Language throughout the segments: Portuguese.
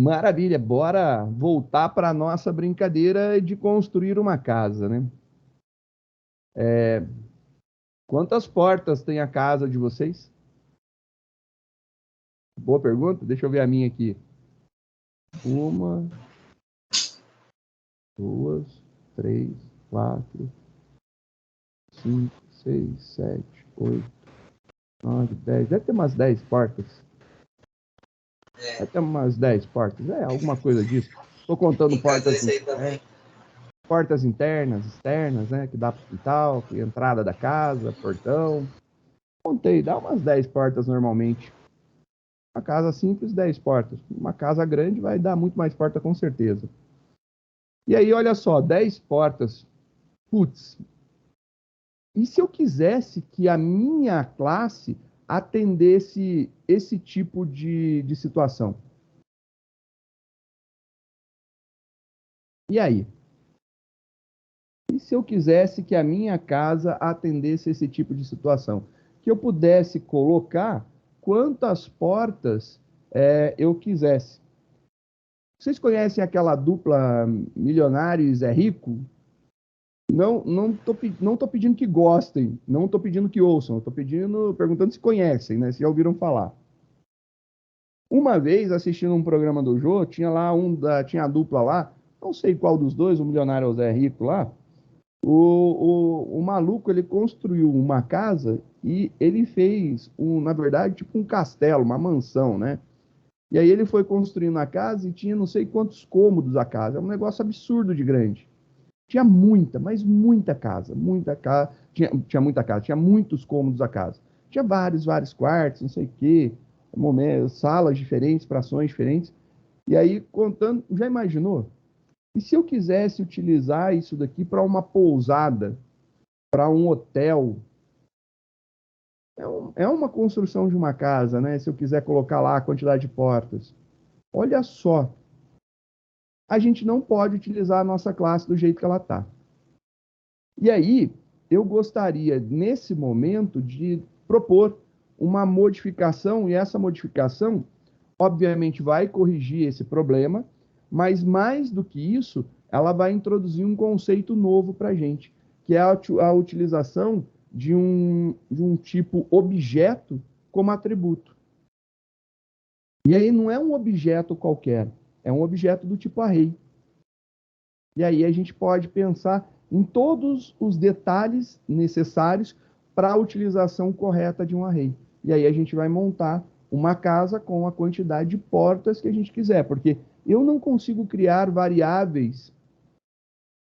Maravilha, bora voltar para a nossa brincadeira de construir uma casa, né? Quantas portas tem a casa de vocês? Boa pergunta, deixa eu ver a minha aqui. Uma, duas, três, quatro, cinco, seis, sete, oito, nove, 10. Deve ter umas 10 portas. Deve ter umas 10 portas. Alguma coisa disso. Estou contando Em casa portas, esse aí também. portas internas, externas, né? Que dá para o quintal, entrada da casa, portão. Contei, dá umas 10 portas normalmente. Uma casa simples, 10 portas. Uma casa grande vai dar muito mais porta com certeza. E aí, olha só, 10 portas. Putz, e se eu quisesse que a minha classe atendesse esse tipo de situação? E aí? E se eu quisesse que a minha casa atendesse esse tipo de situação? Que eu pudesse colocar quantas portas eu quisesse. Vocês conhecem aquela dupla Milionários é Rico? Não tô pedindo que gostem, não tô pedindo que ouçam, eu tô perguntando se conhecem, né? Se já ouviram falar. Uma vez, assistindo um programa do Jô, tinha a dupla lá, não sei qual dos dois, o Milionário ou o Zé Rico lá, o maluco, ele construiu uma casa e ele fez, na verdade, tipo um castelo, uma mansão, né? E aí ele foi construindo a casa e tinha não sei quantos cômodos a casa. É um negócio absurdo de grande. Tinha muita, mas muita casa. Muita casa. Tinha muita casa, tinha muitos cômodos a casa. Tinha vários quartos, não sei o quê, salas diferentes, frações diferentes. E aí, contando, já imaginou? E se eu quisesse utilizar isso daqui para uma pousada, para um hotel? É uma construção de uma casa, né? Se eu quiser colocar lá a quantidade de portas. Olha só, a gente não pode utilizar a nossa classe do jeito que ela está. E aí, eu gostaria, nesse momento, de propor uma modificação, e essa modificação, obviamente, vai corrigir esse problema, mas mais do que isso, ela vai introduzir um conceito novo para a gente, que é a utilização de um tipo objeto como atributo. E aí não é um objeto qualquer, é um objeto do tipo array. E aí a gente pode pensar em todos os detalhes necessários para a utilização correta de um array. E aí a gente vai montar uma casa com a quantidade de portas que a gente quiser, porque eu não consigo criar variáveis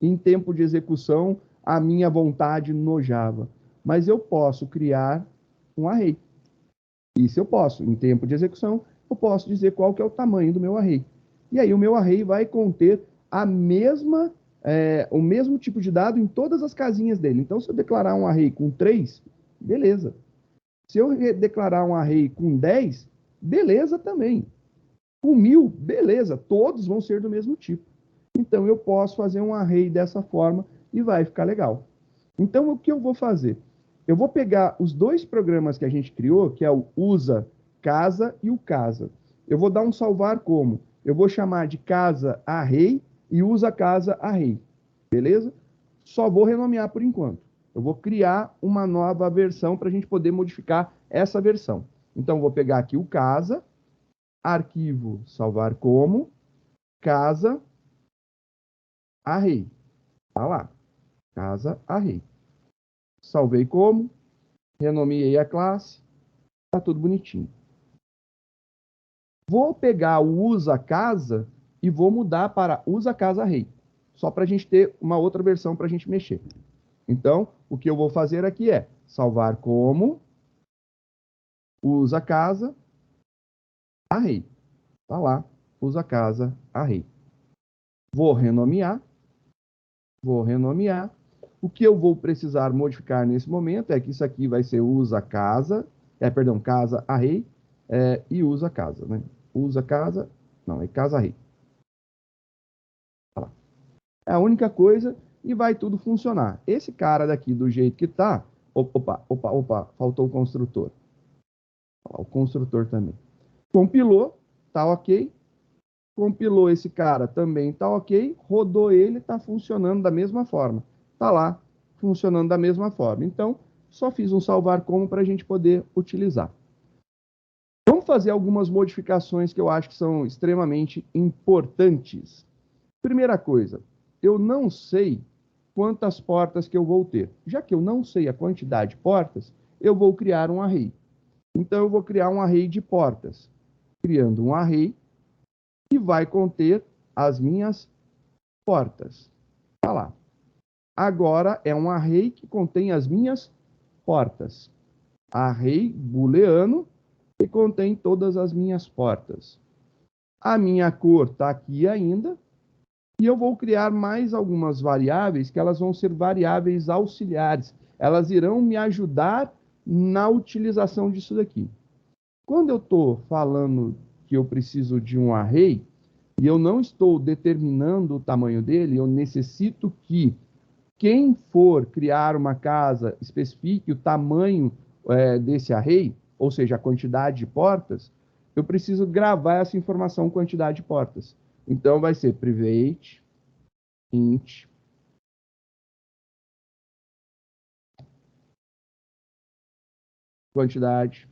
em tempo de execução à minha vontade no Java, mas eu posso criar um array. Isso eu posso, em tempo de execução, eu posso dizer qual que é o tamanho do meu array. E aí o meu array vai conter o mesmo tipo de dado em todas as casinhas dele. Então, se eu declarar um array com 3, beleza. Se eu declarar um array com 10, beleza também. Com 1000, beleza. Todos vão ser do mesmo tipo. Então, eu posso fazer um array dessa forma e vai ficar legal. Então, o que eu vou fazer? Eu vou pegar os dois programas que a gente criou, que é o usa casa e o casa. Eu vou dar um salvar como? Eu vou chamar de casa array e usa casa array. Beleza? Só vou renomear por enquanto. Eu vou criar uma nova versão para a gente poder modificar essa versão. Então, vou pegar aqui o casa, arquivo salvar como, casa array. Tá lá. Casa array. Salvei como, renomeei a classe, tá tudo bonitinho. Vou pegar o usa casa e vou mudar para usa casa array, só para a gente ter uma outra versão para a gente mexer. Então, o que eu vou fazer aqui é salvar como usa casa array. Tá lá, usa casa array. Vou renomear. O que eu vou precisar modificar nesse momento é que isso aqui vai ser usa casa, casa array e usa casa, né? Usa casa, não, é casa array. Tá lá. É a única coisa e vai tudo funcionar. Esse cara daqui, do jeito que tá, faltou o construtor. O construtor também. Compilou, tá ok. compilou esse cara, também está ok, rodou ele, está funcionando da mesma forma. Está lá, funcionando da mesma forma. Então, só fiz um salvar como para a gente poder utilizar. Vamos fazer algumas modificações que eu acho que são extremamente importantes. Primeira coisa, eu não sei quantas portas que eu vou ter. Já que eu não sei a quantidade de portas, eu vou criar um array. Então, eu vou criar um array de portas. Criando um array que vai conter as minhas portas. Tá lá. Agora é um array que contém as minhas portas. Array booleano que contém todas as minhas portas. A minha cor está aqui ainda. E eu vou criar mais algumas variáveis que elas vão ser variáveis auxiliares. Elas irão me ajudar na utilização disso daqui. Quando eu estou falando que eu preciso de um array, e eu não estou determinando o tamanho dele, eu necessito que quem for criar uma casa especifique o tamanho desse array, ou seja, a quantidade de portas, eu preciso gravar essa informação, quantidade de portas. Então, vai ser private int quantidade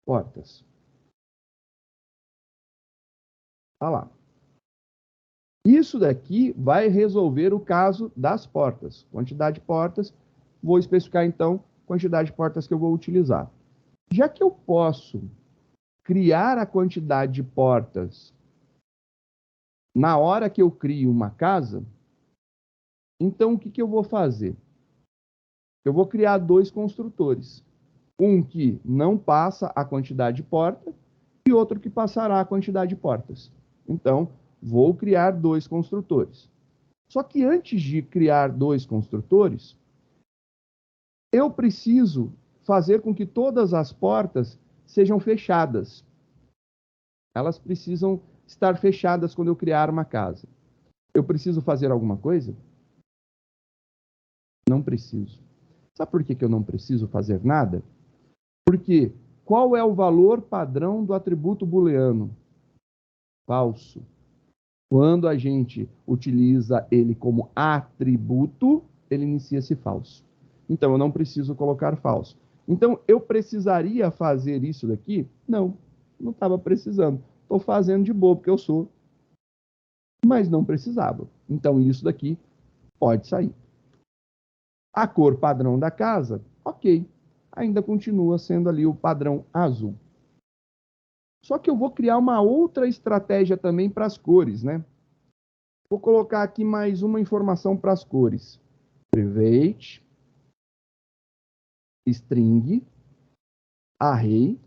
portas. Tá lá. Isso daqui vai resolver o caso das portas. Quantidade de portas, vou especificar então quantidade de portas que eu vou utilizar. Já que eu posso criar a quantidade de portas na hora que eu crio uma casa, então o que eu vou fazer? Eu vou criar dois construtores. Um que não passa a quantidade de portas e outro que passará a quantidade de portas. Então, vou criar dois construtores. Só que antes de criar dois construtores, eu preciso fazer com que todas as portas sejam fechadas. Elas precisam estar fechadas quando eu criar uma casa. Eu preciso fazer alguma coisa? Não preciso. Sabe por que eu não preciso fazer nada? Porque qual é o valor padrão do atributo booleano? Falso. Quando a gente utiliza ele como atributo, ele inicia-se falso. Então, eu não preciso colocar falso. Então, eu precisaria fazer isso daqui? Não, não estava precisando. Estou fazendo de bobo, porque eu sou. Mas não precisava. Então, isso daqui pode sair. A cor padrão da casa, ok. Ainda continua sendo ali o padrão azul. Só que eu vou criar uma outra estratégia também para as cores, né? Vou colocar aqui mais uma informação para as cores. Private, string, array,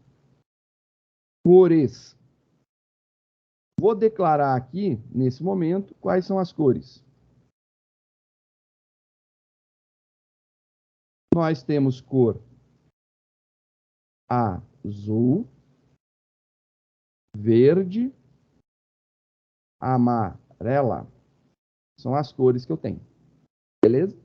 cores. Vou declarar aqui, nesse momento, quais são as cores. Nós temos cor azul, verde, amarela. São as cores que eu tenho. Beleza?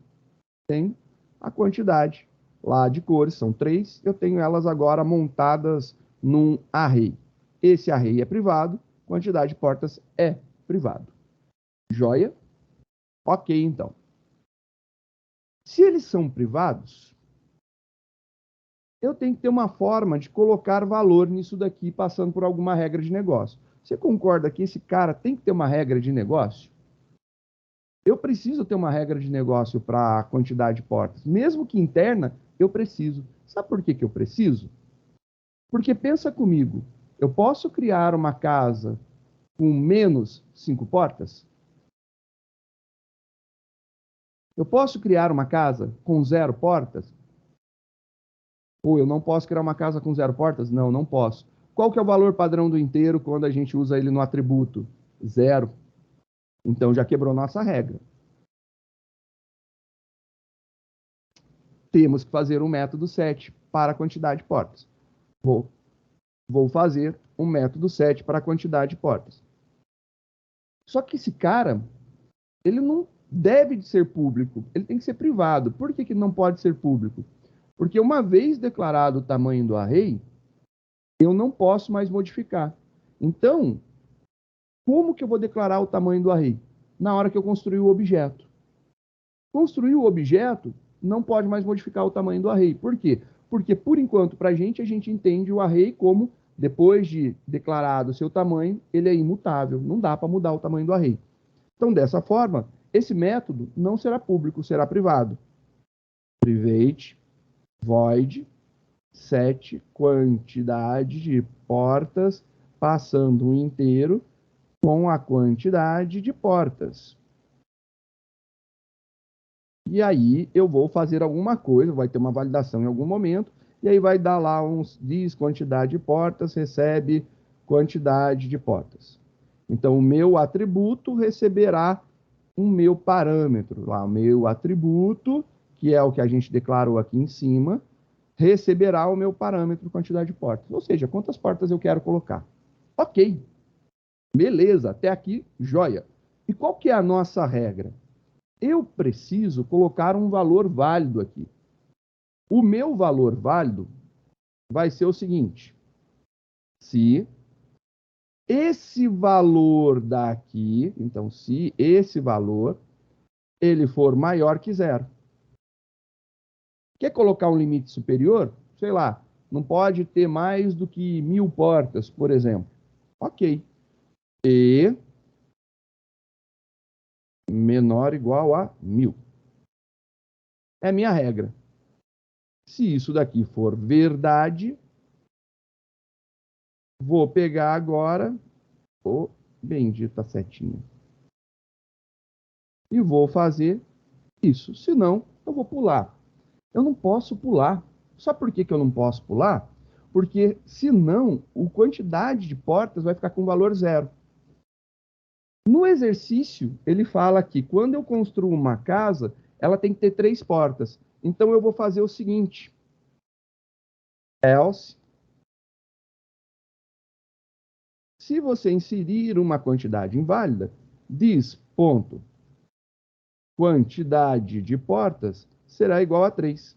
Tem a quantidade lá de cores, são 3. Eu tenho elas agora montadas num array. Esse array é privado, quantidade de portas é privado. Joia? Ok, então. Se eles são privados, eu tenho que ter uma forma de colocar valor nisso daqui, passando por alguma regra de negócio. Você concorda que esse cara tem que ter uma regra de negócio? Eu preciso ter uma regra de negócio para a quantidade de portas. Mesmo que interna, eu preciso. Sabe por que eu preciso? Porque pensa comigo, eu posso criar uma casa com menos 5 portas? Eu posso criar uma casa com 0 portas? Ou eu não posso criar uma casa com 0 portas? Não, não posso. Qual que é o valor padrão do inteiro quando a gente usa ele no atributo? 0. Então já quebrou nossa regra. Temos que fazer um método set para a quantidade de portas. Vou fazer um método set para a quantidade de portas. Só que esse cara, ele não deve ser público, ele tem que ser privado. Por que não pode ser público? Porque uma vez declarado o tamanho do array, eu não posso mais modificar. Então, Como que eu vou declarar o tamanho do array? Na hora que eu construir o objeto. Construir o objeto, não pode mais modificar o tamanho do array. Por quê? Porque, por enquanto, para a gente entende o array como, depois de declarado o seu tamanho, ele é imutável. Não dá para mudar o tamanho do array. Então, dessa forma, esse método não será público, será privado. Private, void, set, quantidade de portas, passando o inteiro com a quantidade de portas. E aí eu vou fazer alguma coisa, vai ter uma validação em algum momento, e aí vai dar lá diz quantidade de portas, recebe quantidade de portas. Então o meu atributo receberá um meu parâmetro, lá o meu atributo, que é o que a gente declarou aqui em cima, receberá o meu parâmetro quantidade de portas. Ou seja, quantas portas eu quero colocar. Ok, beleza, até aqui, joia. E qual que é a nossa regra? Eu preciso colocar um valor válido aqui. O meu valor válido vai ser o seguinte: se esse valor daqui, então se esse valor, ele for maior que zero. Quer colocar um limite superior? Sei lá, não pode ter mais do que 1000 portas, por exemplo. Ok. E menor ou igual a 1000. É a minha regra. Se isso daqui for verdade, vou pegar agora o bendita setinha e vou fazer isso. Senão, eu vou pular. Eu não posso pular. Sabe por que eu não posso pular? Porque, senão, a quantidade de portas vai ficar com valor zero. No exercício, ele fala que quando eu construo uma casa, ela tem que ter 3 portas. Então, eu vou fazer o seguinte. Else, se você inserir uma quantidade inválida, diz ponto, quantidade de portas será igual a 3.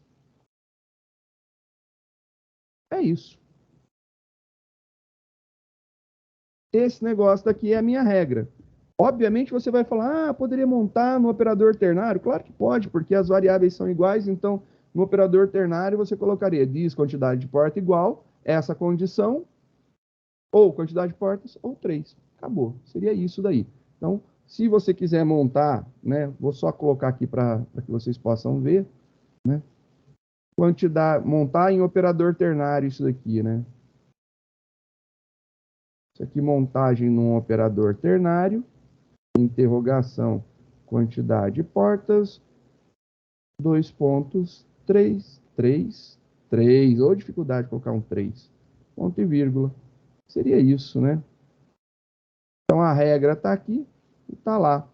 É isso. Esse negócio daqui é a minha regra. Obviamente você vai falar, poderia montar no operador ternário? Claro que pode, porque as variáveis são iguais, então no operador ternário você colocaria diz quantidade de porta igual, essa condição, ou quantidade de portas, ou 3. Acabou. Seria isso daí. Então, se você quiser montar, né, vou só colocar aqui para que vocês possam ver, né? Quantidade, montar em operador ternário isso daqui, né? Isso aqui, montagem num operador ternário, interrogação, quantidade de portas, 2 pontos, 3, 3, 3, ou dificuldade de colocar um 3, ponto e vírgula. Seria isso, né? Então a regra está aqui e está lá,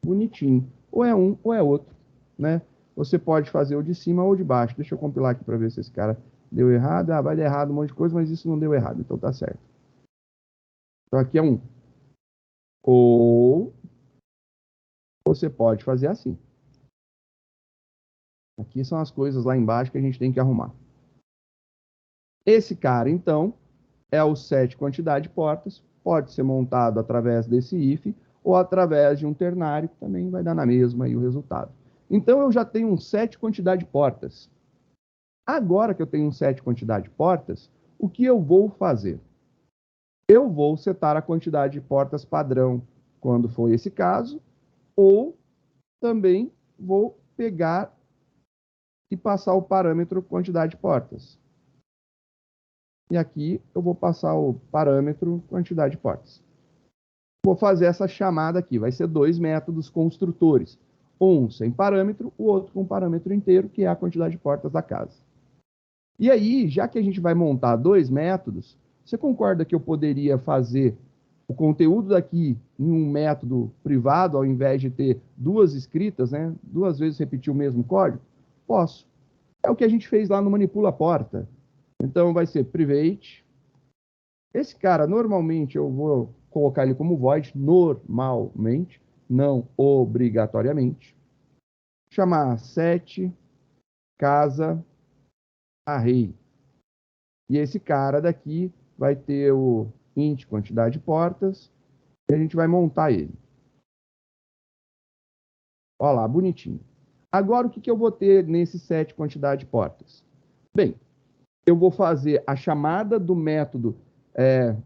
bonitinho. Ou é um ou é outro, né? Você pode fazer o de cima ou de baixo. Deixa eu compilar aqui para ver se esse cara deu errado. Vai dar errado um monte de coisa, mas isso não deu errado, então tá certo. Então aqui é um. Ou você pode fazer assim. Aqui são as coisas lá embaixo que a gente tem que arrumar. Esse cara, então, é o set quantidade de portas. Pode ser montado através desse if ou através de um ternário, que também vai dar na mesma aí o resultado. Então, eu já tenho um set quantidade de portas. Agora que eu tenho um set quantidade de portas, o que eu vou fazer? Eu vou setar a quantidade de portas padrão, quando for esse caso, ou também vou pegar e passar o parâmetro quantidade de portas. E aqui eu vou passar o parâmetro quantidade de portas. Vou fazer essa chamada aqui. Vai ser 2 métodos construtores. Um sem parâmetro, o outro com parâmetro inteiro, que é a quantidade de portas da casa. E aí, já que a gente vai montar 2 métodos, você concorda que eu poderia fazer o conteúdo daqui em um método privado, ao invés de ter 2 escritas, né? 2 vezes repetir o mesmo código? Posso. É o que a gente fez lá no Manipula Porta. Então, vai ser private. Esse cara, normalmente, eu vou colocar ele como void, normalmente, não obrigatoriamente. Chamar set, casa, array. E esse cara daqui vai ter o int quantidade de portas E a gente vai montar ele. Olha lá, bonitinho. Agora, o que eu vou ter nesse set quantidade de portas? Bem, eu vou fazer a chamada do método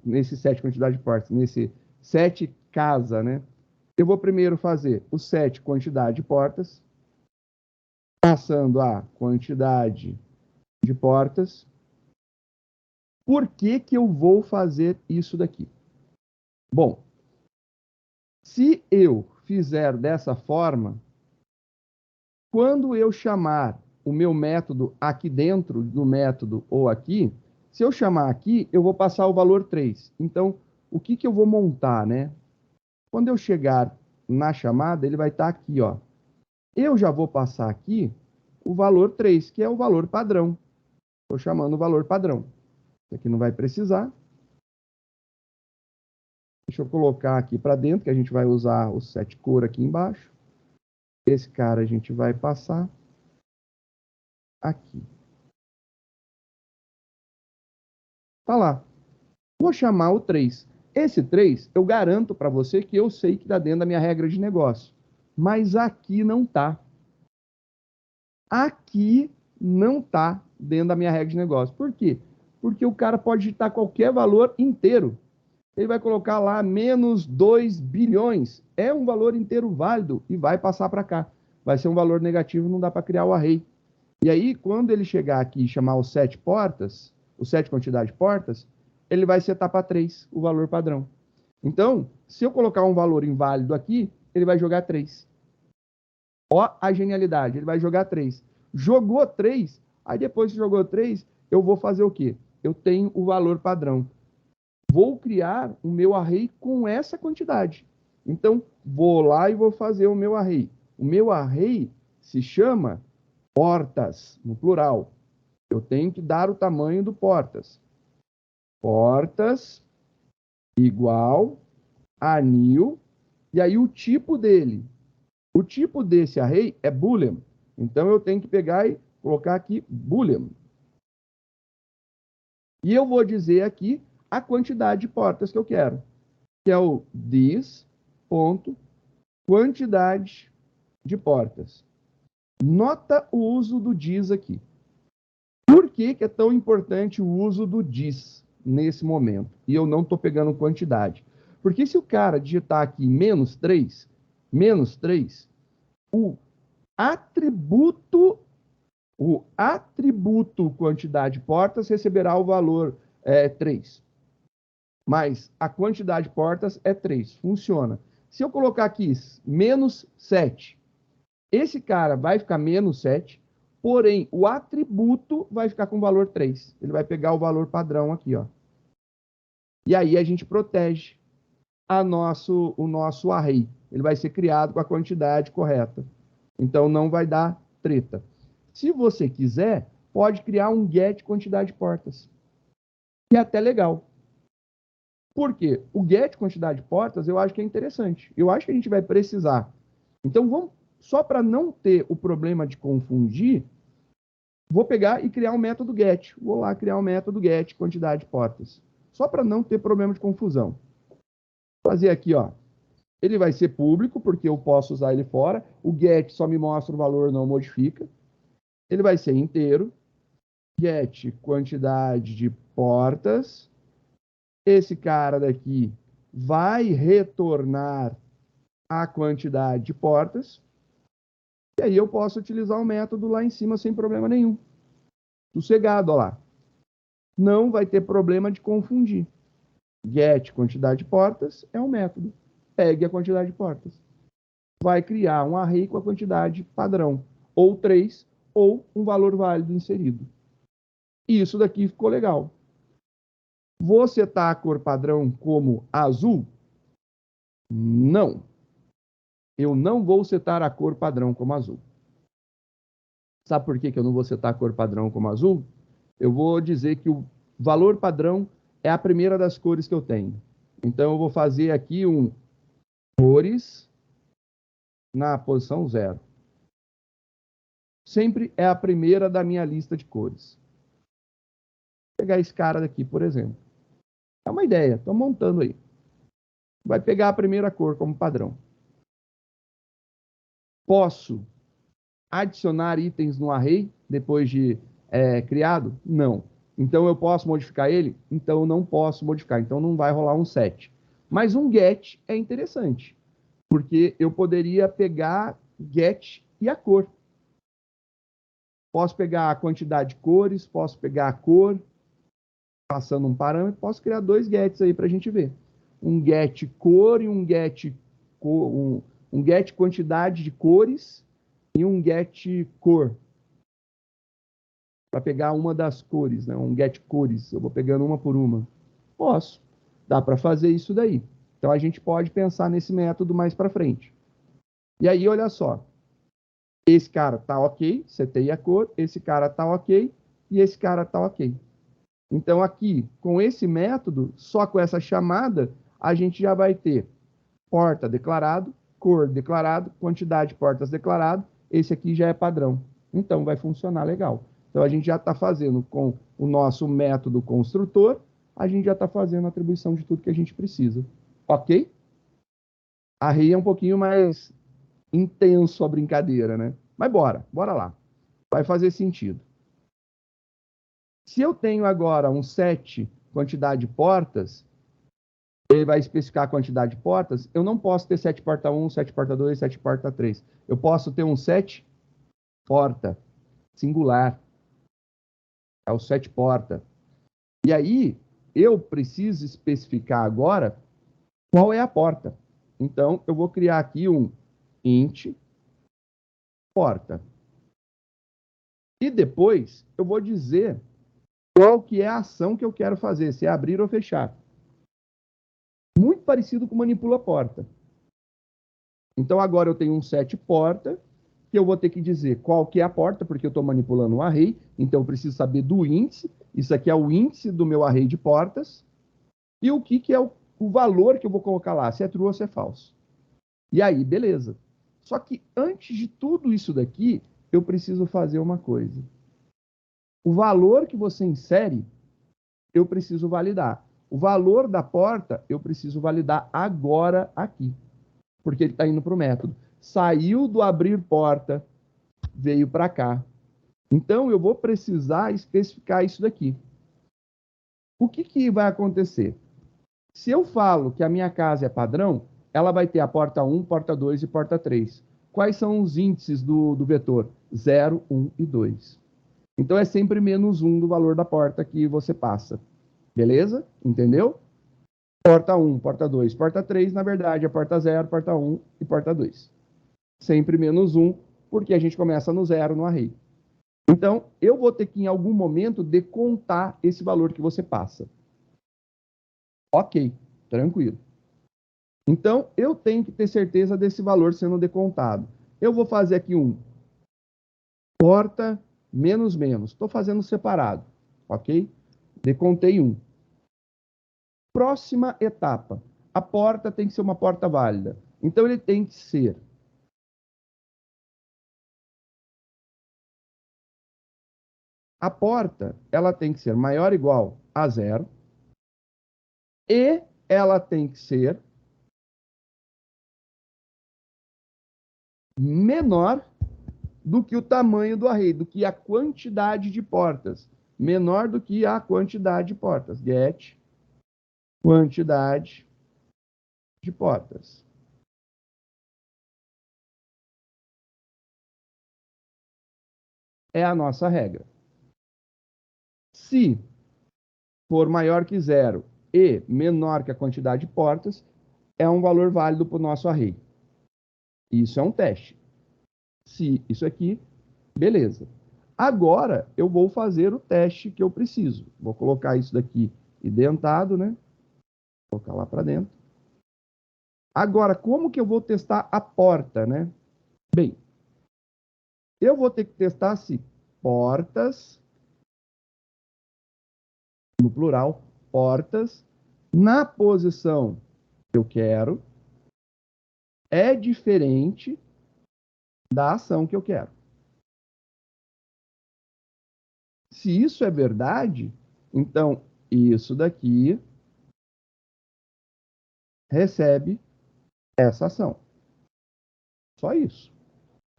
nesse set quantidade de portas, nesse set casa, né? Eu vou primeiro fazer o set quantidade de portas, passando a quantidade de portas. Por que que eu vou fazer isso daqui? Bom, se eu fizer dessa forma, quando eu chamar o meu método aqui dentro do método ou aqui, se eu chamar aqui, eu vou passar o valor 3. Então, o que que eu vou montar, né? Quando eu chegar na chamada, ele vai estar aqui, ó. Eu já vou passar aqui o valor 3, que é o valor padrão. Estou chamando o valor padrão. Isso aqui não vai precisar. Deixa eu colocar aqui para dentro, que a gente vai usar o set cor aqui embaixo. Esse cara a gente vai passar aqui. Tá lá. Vou chamar o 3. Esse 3, eu garanto para você que eu sei que está dentro da minha regra de negócio. Mas aqui não está. Aqui não está dentro da minha regra de negócio. Por quê? Porque o cara pode digitar qualquer valor inteiro. Ele vai colocar lá menos 2 bilhões. É um valor inteiro válido e vai passar para cá. Vai ser um valor negativo, não dá para criar o array. E aí, quando ele chegar aqui e chamar os 7 portas, o 7 quantidade de portas, ele vai setar para 3, o valor padrão. Então, se eu colocar um valor inválido aqui, ele vai jogar 3. Ó a genialidade, ele vai jogar 3. Jogou 3, aí depois que jogou 3, eu vou fazer o quê? Eu tenho o valor padrão. Vou criar o meu array com essa quantidade. Então, vou lá e vou fazer o meu array. O meu array se chama portas, no plural. Eu tenho que dar o tamanho do portas. Portas igual a new, e aí o tipo dele. O tipo desse array é boolean. Então eu tenho que pegar e colocar aqui boolean. E eu vou dizer aqui a quantidade de portas que eu quero, que é o this.quantidade de portas. Nota o uso do this aqui. Por que que é tão importante o uso do this nesse momento? E eu não estou pegando quantidade. Porque se o cara digitar aqui menos 3, o atributo quantidade de portas receberá o valor 3. Mas a quantidade de portas é 3. Funciona. Se eu colocar aqui menos 7, esse cara vai ficar menos 7, porém o atributo vai ficar com o valor 3. Ele vai pegar o valor padrão aqui, ó. E aí a gente protege o nosso array. Ele vai ser criado com a quantidade correta. Então não vai dar treta. Se você quiser, pode criar um get quantidade de portas. Que é até legal. Por quê? O get quantidade de portas eu acho que é interessante. Eu acho que a gente vai precisar. Então vamos, só para não ter o problema de confundir, vou pegar e criar um método get. Vou lá criar um método get quantidade de portas. Só para não ter problema de confusão. Vou fazer aqui, ó. Ele vai ser público, porque eu posso usar ele fora. O get só me mostra o valor, não modifica. Ele vai ser inteiro. Get quantidade de portas. Esse cara daqui vai retornar a quantidade de portas. E aí eu posso utilizar o método lá em cima sem problema nenhum. Sossegado, ó lá. Não vai ter problema de confundir. Get quantidade de portas é um método. Pegue a quantidade de portas. Vai criar um array com a quantidade padrão. Ou 3, ou um valor válido inserido. Isso daqui ficou legal. Vou setar a cor padrão como azul? Não. Eu não vou setar a cor padrão como azul. Sabe por que eu não vou setar a cor padrão como azul? Eu vou dizer que o valor padrão é a primeira das cores que eu tenho. Então eu vou fazer aqui um cores na posição 0. Sempre é a primeira da minha lista de cores. Vou pegar esse cara daqui, por exemplo. É uma ideia, estou montando aí. Vai pegar a primeira cor como padrão. Posso adicionar itens no array depois de criado? Não. Então eu posso modificar ele? Então eu não posso modificar. Então não vai rolar um set. Mas um get é interessante, porque eu poderia pegar get e a cor. Posso pegar a quantidade de cores, posso pegar a cor, passando um parâmetro, posso criar dois gets aí para a gente ver. Um get cor e um get, um get quantidade de cores e um get cor. Para pegar uma das cores, né? Um get cores. Eu vou pegando uma por uma. Posso. Dá para fazer isso daí. Então a gente pode pensar nesse método mais para frente. E aí, olha só. Esse cara tá ok, setei a cor, esse cara tá ok e esse cara tá ok. Então aqui, com esse método, só com essa chamada, a gente já vai ter porta declarado, cor declarado, quantidade de portas declarado. Esse aqui já é padrão. Então vai funcionar legal. Então a gente já está fazendo com o nosso método construtor, a gente já está fazendo a atribuição de tudo que a gente precisa. Ok? Array é um pouquinho mais intenso a brincadeira, né? Mas bora lá. Vai fazer sentido. Se eu tenho agora um set quantidade de portas, ele vai especificar a quantidade de portas, eu não posso ter 7 porta 1, 7 porta 2, 7 porta 3. Eu posso ter um 7 porta, singular. É o 7 porta. E aí, eu preciso especificar agora qual é a porta. Então, eu vou criar aqui um int porta. E depois, eu vou dizer qual que é a ação que eu quero fazer, se é abrir ou fechar. Muito parecido com manipula porta. Então, agora eu tenho um set porta, que eu vou ter que dizer qual que é a porta, porque eu estou manipulando um array, então eu preciso saber do índice. Isso aqui é o índice do meu array de portas. E o que é o valor que eu vou colocar lá, se é true ou se é falso. E aí, beleza. Só que antes de tudo isso daqui, eu preciso fazer uma coisa. O valor que você insere, eu preciso validar. O valor da porta, eu preciso validar agora aqui, porque ele está indo para o método. Saiu do abrir porta, veio para cá. Então, eu vou precisar especificar isso daqui. O que vai acontecer? Se eu falo que a minha casa é padrão, ela vai ter a porta 1, porta 2 e porta 3. Quais são os índices do vetor? 0, 1 e 2. Então, é sempre menos 1 do valor da porta que você passa. Beleza? Entendeu? Porta 1, porta 2, porta 3, na verdade, é porta 0, porta 1 e porta 2. Sempre menos 1, porque a gente começa no 0 no array. Então, eu vou ter que, em algum momento, decontar esse valor que você passa. Ok, tranquilo. Então, eu tenho que ter certeza desse valor sendo decontado. Eu vou fazer aqui um porta menos menos. Estou fazendo separado, ok? Decontei um. Próxima etapa. A porta tem que ser uma porta válida. Então, ele tem que ser a porta, ela tem que ser maior ou igual a 0 e ela tem que ser menor do que o tamanho do array, do que a quantidade de portas. Menor do que a quantidade de portas. Get quantidade de portas. É a nossa regra. Se for maior que 0 e menor que a quantidade de portas, é um valor válido para o nosso array. Isso é um teste. Se isso aqui, beleza. Agora, eu vou fazer o teste que eu preciso. Vou colocar isso daqui identado, né? Vou colocar lá para dentro. Agora, como que eu vou testar a porta, né? Bem, eu vou ter que testar se portas, no plural, portas, na posição que eu quero, é diferente da ação que eu quero. Se isso é verdade, então isso daqui recebe essa ação. Só isso.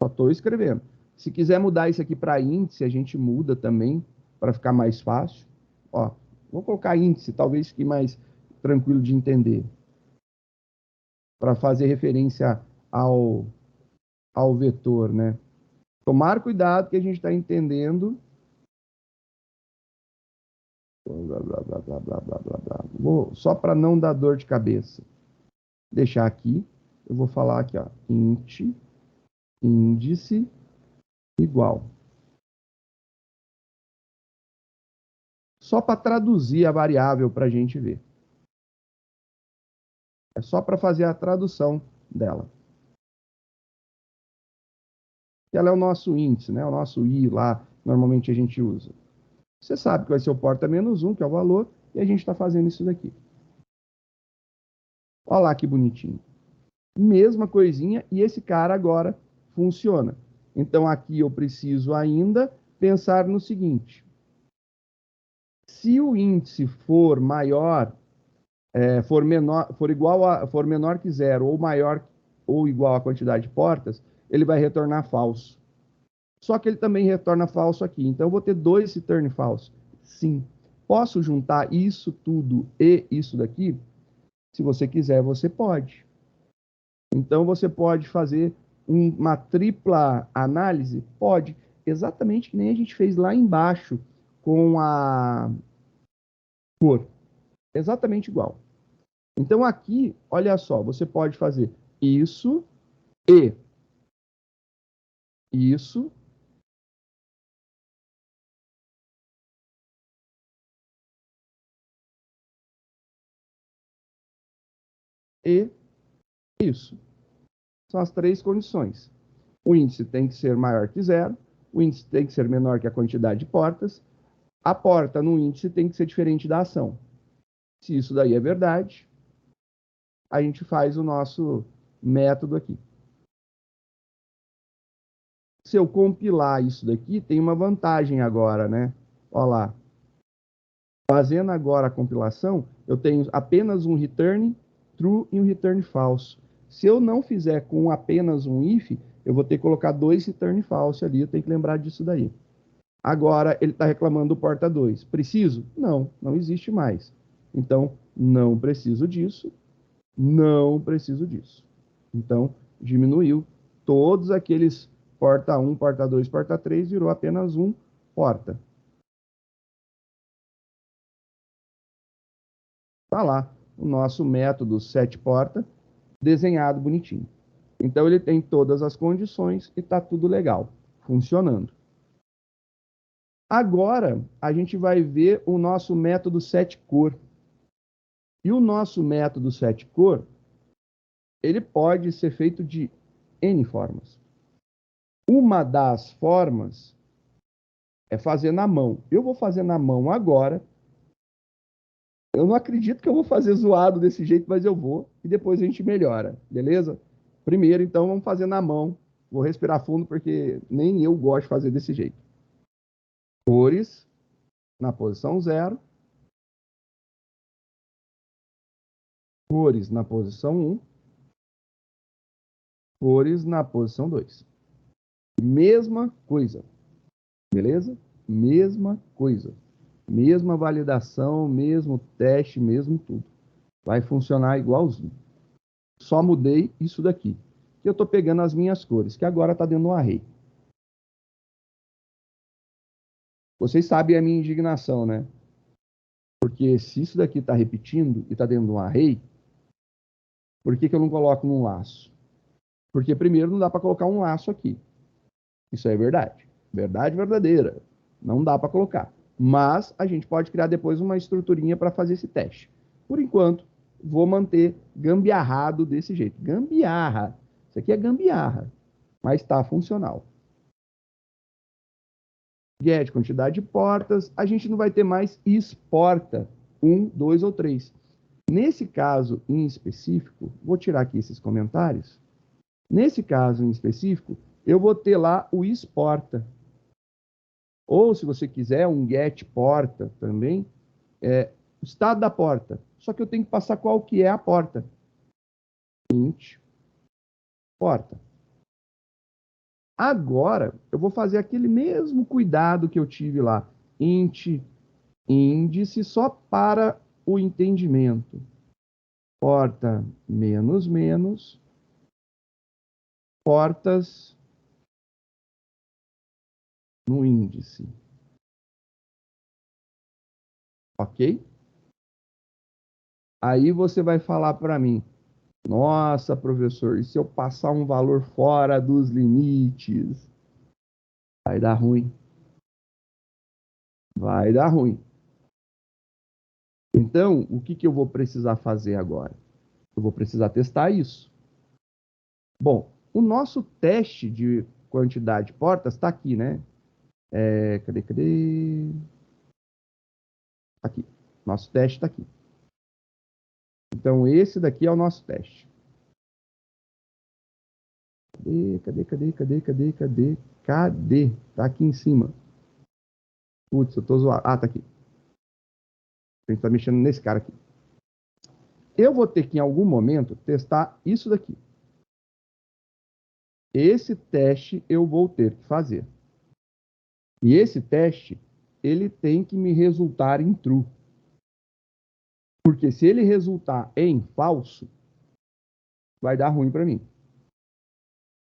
Só estou escrevendo. Se quiser mudar isso aqui para índice, a gente muda também, para ficar mais fácil. Ó, vou colocar índice, talvez fique mais tranquilo de entender. Para fazer referência ao vetor, né? Tomar cuidado que a gente está entendendo. Blá, blá, blá, blá, blá, blá, blá, blá. Só para não dar dor de cabeça. Deixar aqui. Eu vou falar aqui, ó. Índice igual. Só para traduzir a variável para a gente ver. É só para fazer a tradução dela. Ela é o nosso índice, né? O nosso I lá, normalmente a gente usa. Você sabe que vai ser o porta menos 1, que é o valor, e a gente está fazendo isso daqui. Olha lá que bonitinho. Mesma coisinha, e esse cara agora funciona. Então aqui eu preciso ainda pensar no seguinte. Se o índice for maior, for menor que zero, ou maior ou igual à quantidade de portas, ele vai retornar falso. Só que ele também retorna falso aqui. Então eu vou ter dois return false. Sim. Posso juntar isso tudo e isso daqui? Se você quiser, você pode. Então você pode fazer uma tripla análise? Pode. Exatamente que nem a gente fez lá embaixo com a cor. Exatamente igual. Então aqui, olha só, você pode fazer isso e isso e isso. São as três condições. O índice tem que ser maior que zero, o índice tem que ser menor que a quantidade de portas, a porta no índice tem que ser diferente da ação. Se isso daí é verdade, a gente faz o nosso método aqui. Se eu compilar isso daqui, tem uma vantagem agora, né? Olha lá. Fazendo agora a compilação, eu tenho apenas um return true e um return false. Se eu não fizer com apenas um if, eu vou ter que colocar dois return false ali, eu tenho que lembrar disso daí. Agora, ele está reclamando do porta 2. Preciso? Não, não existe mais. Então, não preciso disso, não preciso disso. Então, diminuiu todos aqueles porta 1, porta 2, porta 3, virou apenas um porta. Está lá o nosso método setPorta desenhado bonitinho. Então, ele tem todas as condições e está tudo legal, funcionando. Agora, a gente vai ver o nosso método setCore. E o nosso método setCore, ele pode ser feito de N formas. Uma das formas é fazer na mão. Eu vou fazer na mão agora. Eu não acredito que eu vou fazer zoado desse jeito, mas eu vou. E depois a gente melhora, beleza? Primeiro, então, vamos fazer na mão. Vou respirar fundo, porque nem eu gosto de fazer desse jeito. Cores na posição 0. Cores na posição 1. Cores na posição 2. Mesma coisa. Beleza? Mesma coisa. Mesma validação, mesmo teste, mesmo tudo. Vai funcionar igualzinho. Só mudei isso daqui. Que eu estou pegando as minhas cores, que agora está dentro do array. Vocês sabem a minha indignação, né? Porque se isso daqui está repetindo e está dentro de um array, por que eu não coloco num laço? Porque primeiro não dá para colocar um laço aqui. Isso é verdade. Verdade verdadeira. Não dá para colocar. Mas a gente pode criar depois uma estruturinha para fazer esse teste. Por enquanto, vou manter gambiarrado desse jeito. Gambiarra. Isso aqui é gambiarra. Mas está funcional. Get, quantidade de portas. A gente não vai ter mais exporta 1, 2 ou 3. Nesse caso em específico, vou tirar aqui esses comentários. Nesse caso em específico, eu vou ter lá o exporta. Ou, se você quiser, um get porta também, o estado da porta. Só que eu tenho que passar qual que é a porta. int porta. Agora, eu vou fazer aquele mesmo cuidado que eu tive lá. Int índice só para o entendimento. Porta menos menos, portas no índice. Ok? Aí você vai falar para mim, nossa, professor, e se eu passar um valor fora dos limites? Vai dar ruim. Vai dar ruim. Então, o que eu vou precisar fazer agora? Eu vou precisar testar isso. Bom, o nosso teste de quantidade de portas está aqui, né? Cadê? Aqui. Nosso teste está aqui. Então, esse daqui é o nosso teste. Cadê? Tá aqui em cima. Putz, eu tô zoado. Ah, tá aqui. A gente tá mexendo nesse cara aqui. Eu vou ter que, em algum momento, testar isso daqui. Esse teste eu vou ter que fazer. E esse teste, ele tem que me resultar em true. Porque se ele resultar em falso, vai dar ruim para mim.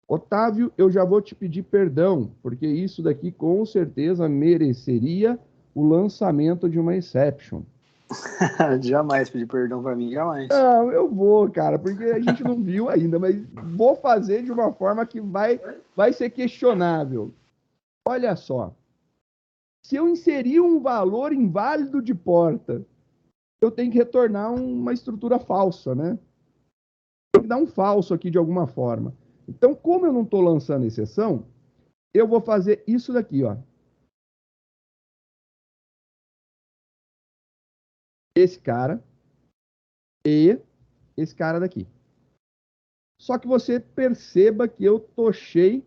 Otávio, eu já vou te pedir perdão, porque isso daqui com certeza mereceria o lançamento de uma exception. Jamais pedir perdão para mim, jamais. Não, eu vou, cara, porque a gente não viu ainda, mas vou fazer de uma forma que vai ser questionável. Olha só. Se eu inserir um valor inválido de porta, eu tenho que retornar uma estrutura falsa, né? Tem que dar um falso aqui de alguma forma. Então, como eu não estou lançando exceção, eu vou fazer isso daqui, ó. Esse cara e esse cara daqui. Só que você perceba que eu tochei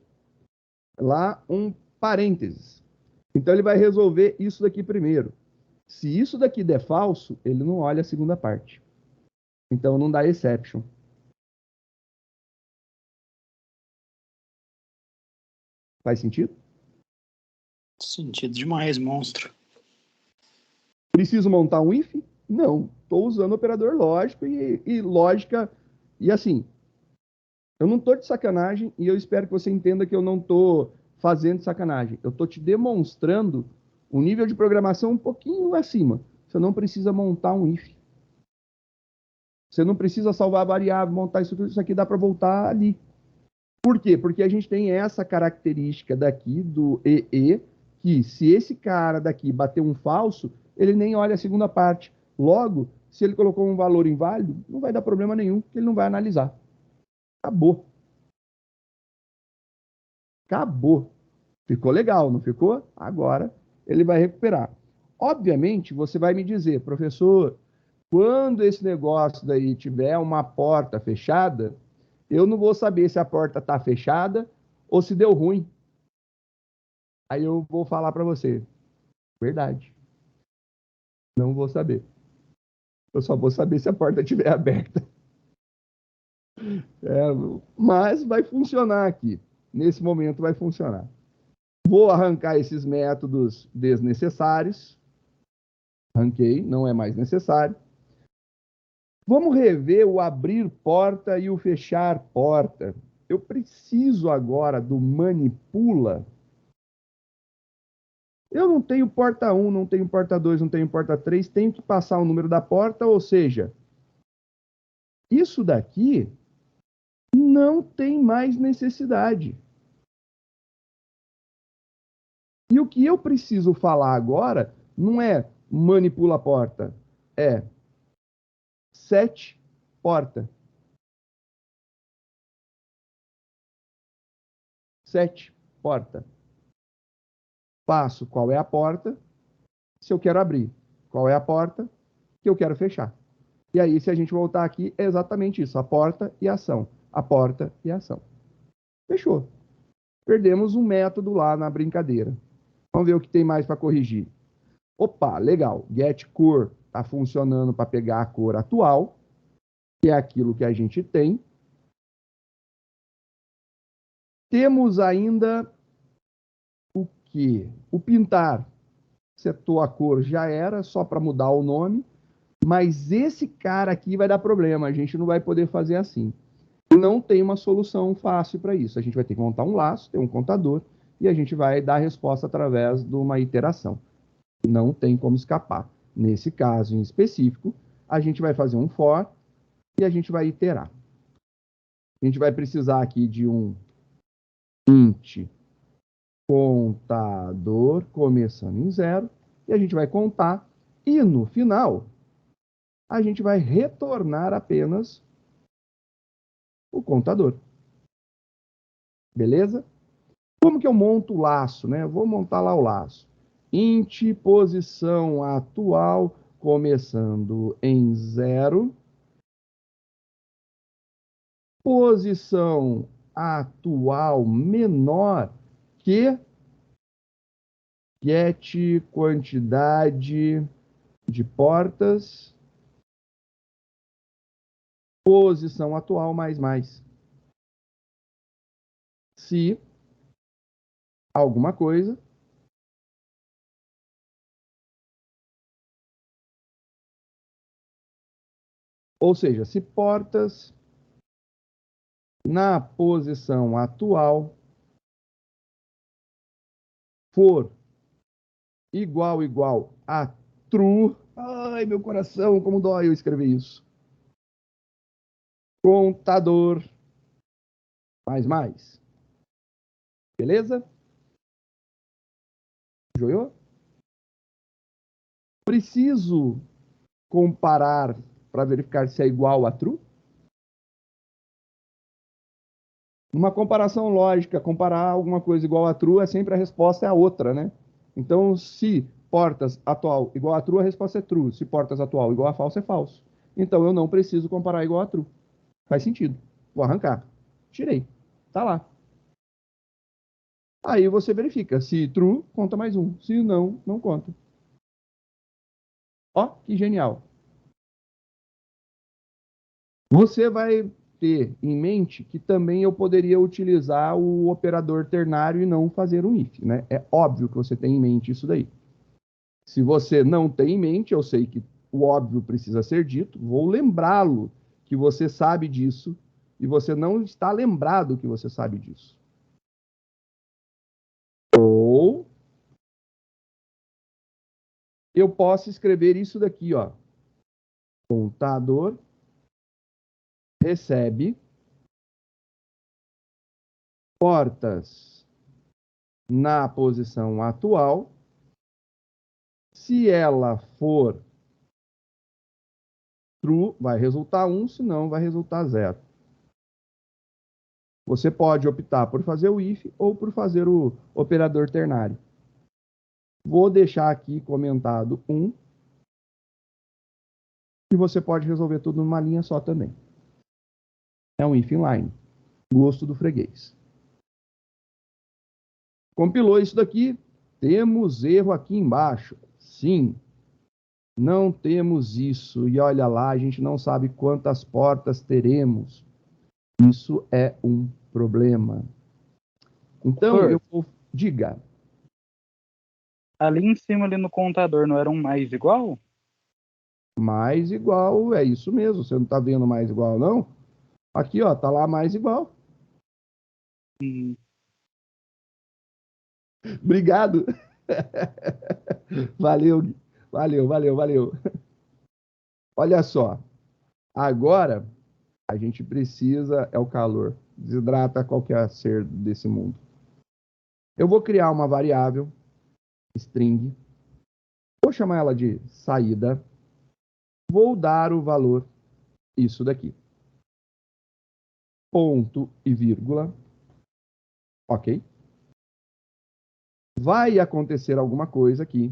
lá um parênteses. Então, ele vai resolver isso daqui primeiro. Se isso daqui der falso, ele não olha a segunda parte. Então, não dá exception. Faz sentido? Sentido demais, monstro. Preciso montar um if? Não. Estou usando operador lógico e lógica. E assim, eu não estou de sacanagem e eu espero que você entenda que eu não estou fazendo de sacanagem. Eu estou te demonstrando um nível de programação um pouquinho acima. Você não precisa montar um if. Você não precisa salvar a variável, montar isso tudo. Isso aqui dá para voltar ali. Por quê? Porque a gente tem essa característica daqui do EE, que se esse cara daqui bater um falso, ele nem olha a segunda parte. Logo, se ele colocou um valor inválido, não vai dar problema nenhum, porque ele não vai analisar. Acabou. Acabou. Ficou legal, não ficou? Agora ele vai recuperar. Obviamente, você vai me dizer, professor, quando esse negócio daí tiver uma porta fechada, eu não vou saber se a porta está fechada ou se deu ruim. Aí eu vou falar para você, verdade. Não vou saber. Eu só vou saber se a porta estiver aberta. Mas vai funcionar aqui. Nesse momento vai funcionar. Vou arrancar esses métodos desnecessários. Arranquei, não é mais necessário. Vamos rever o abrir porta e o fechar porta. Eu preciso agora do manipula. Eu não tenho porta 1, não tenho porta 2, não tenho porta 3, tenho que passar o número da porta, ou seja, isso daqui não tem mais necessidade. E o que eu preciso falar agora não é manipula a porta, é set porta. Set porta. Passo qual é a porta, se eu quero abrir. Qual é a porta que eu quero fechar. E aí, se a gente voltar aqui, é exatamente isso. A porta e a ação. A porta e a ação. Fechou. Perdemos um método lá na brincadeira. Vamos ver o que tem mais para corrigir. Opa, legal. Get cor está funcionando para pegar a cor atual, que é aquilo que a gente tem. Temos ainda o que? O pintar. Setou a cor, já era, só para mudar o nome. Mas esse cara aqui vai dar problema, a gente não vai poder fazer assim. Não tem uma solução fácil para isso. A gente vai ter que montar um laço, ter um contador, e a gente vai dar a resposta através de uma iteração. Não tem como escapar. Nesse caso em específico, a gente vai fazer um for e a gente vai iterar. A gente vai precisar aqui de um int contador começando em 0, e a gente vai contar, e no final a gente vai retornar apenas o contador. Beleza? Como que eu monto o laço, né? Vou montar lá o laço. Int posição atual começando em 0. Posição atual menor que get quantidade de portas. Posição atual mais. Se alguma coisa ou seja, se portas na posição atual for igual a true. Ai, meu coração, como dói eu escrever isso. Contador mais. Beleza? Joiou? Preciso comparar para verificar se é igual a true? Uma comparação lógica, comparar alguma coisa igual a true, é sempre a resposta é a outra, né? Então, se portas atual igual a true, a resposta é true. Se portas atual igual a falso, é falso. Então, eu não preciso comparar igual a true. Faz sentido. Vou arrancar. Tirei. Tá lá. Aí você verifica. Se true, conta mais um. Se não, não conta. Ó, que genial. Você vai ter em mente que também eu poderia utilizar o operador ternário e não fazer um if, né? É óbvio que você tem em mente isso daí. Se você não tem em mente, eu sei que o óbvio precisa ser dito, vou lembrá-lo que você sabe disso e você não está lembrado que você sabe disso. Ou eu posso escrever isso daqui, ó. Contador recebe portas na posição atual. Se ela for true, vai resultar 1, se não, vai resultar 0. Você pode optar por fazer o if ou por fazer o operador ternário. Vou deixar aqui comentado 1. E você pode resolver tudo numa linha só também. É um if inline. Gosto do freguês. Compilou isso daqui. Temos erro aqui embaixo. Sim. Não temos isso. E olha lá, a gente não sabe quantas portas teremos. Isso é um problema. Então, eu vou... Diga. Ali em cima, ali no contador, não era um mais igual? Mais igual, é isso mesmo. Você não está vendo mais igual, não? Aqui, ó, tá lá mais igual. Obrigado. Valeu, valeu. Olha só. Agora, a gente precisa, é o calor. Desidrata qualquer ser desse mundo. Eu vou criar uma variável, string. Vou chamar ela de saída. Vou dar o valor, isso daqui. Ponto e vírgula. Ok? Vai acontecer alguma coisa aqui.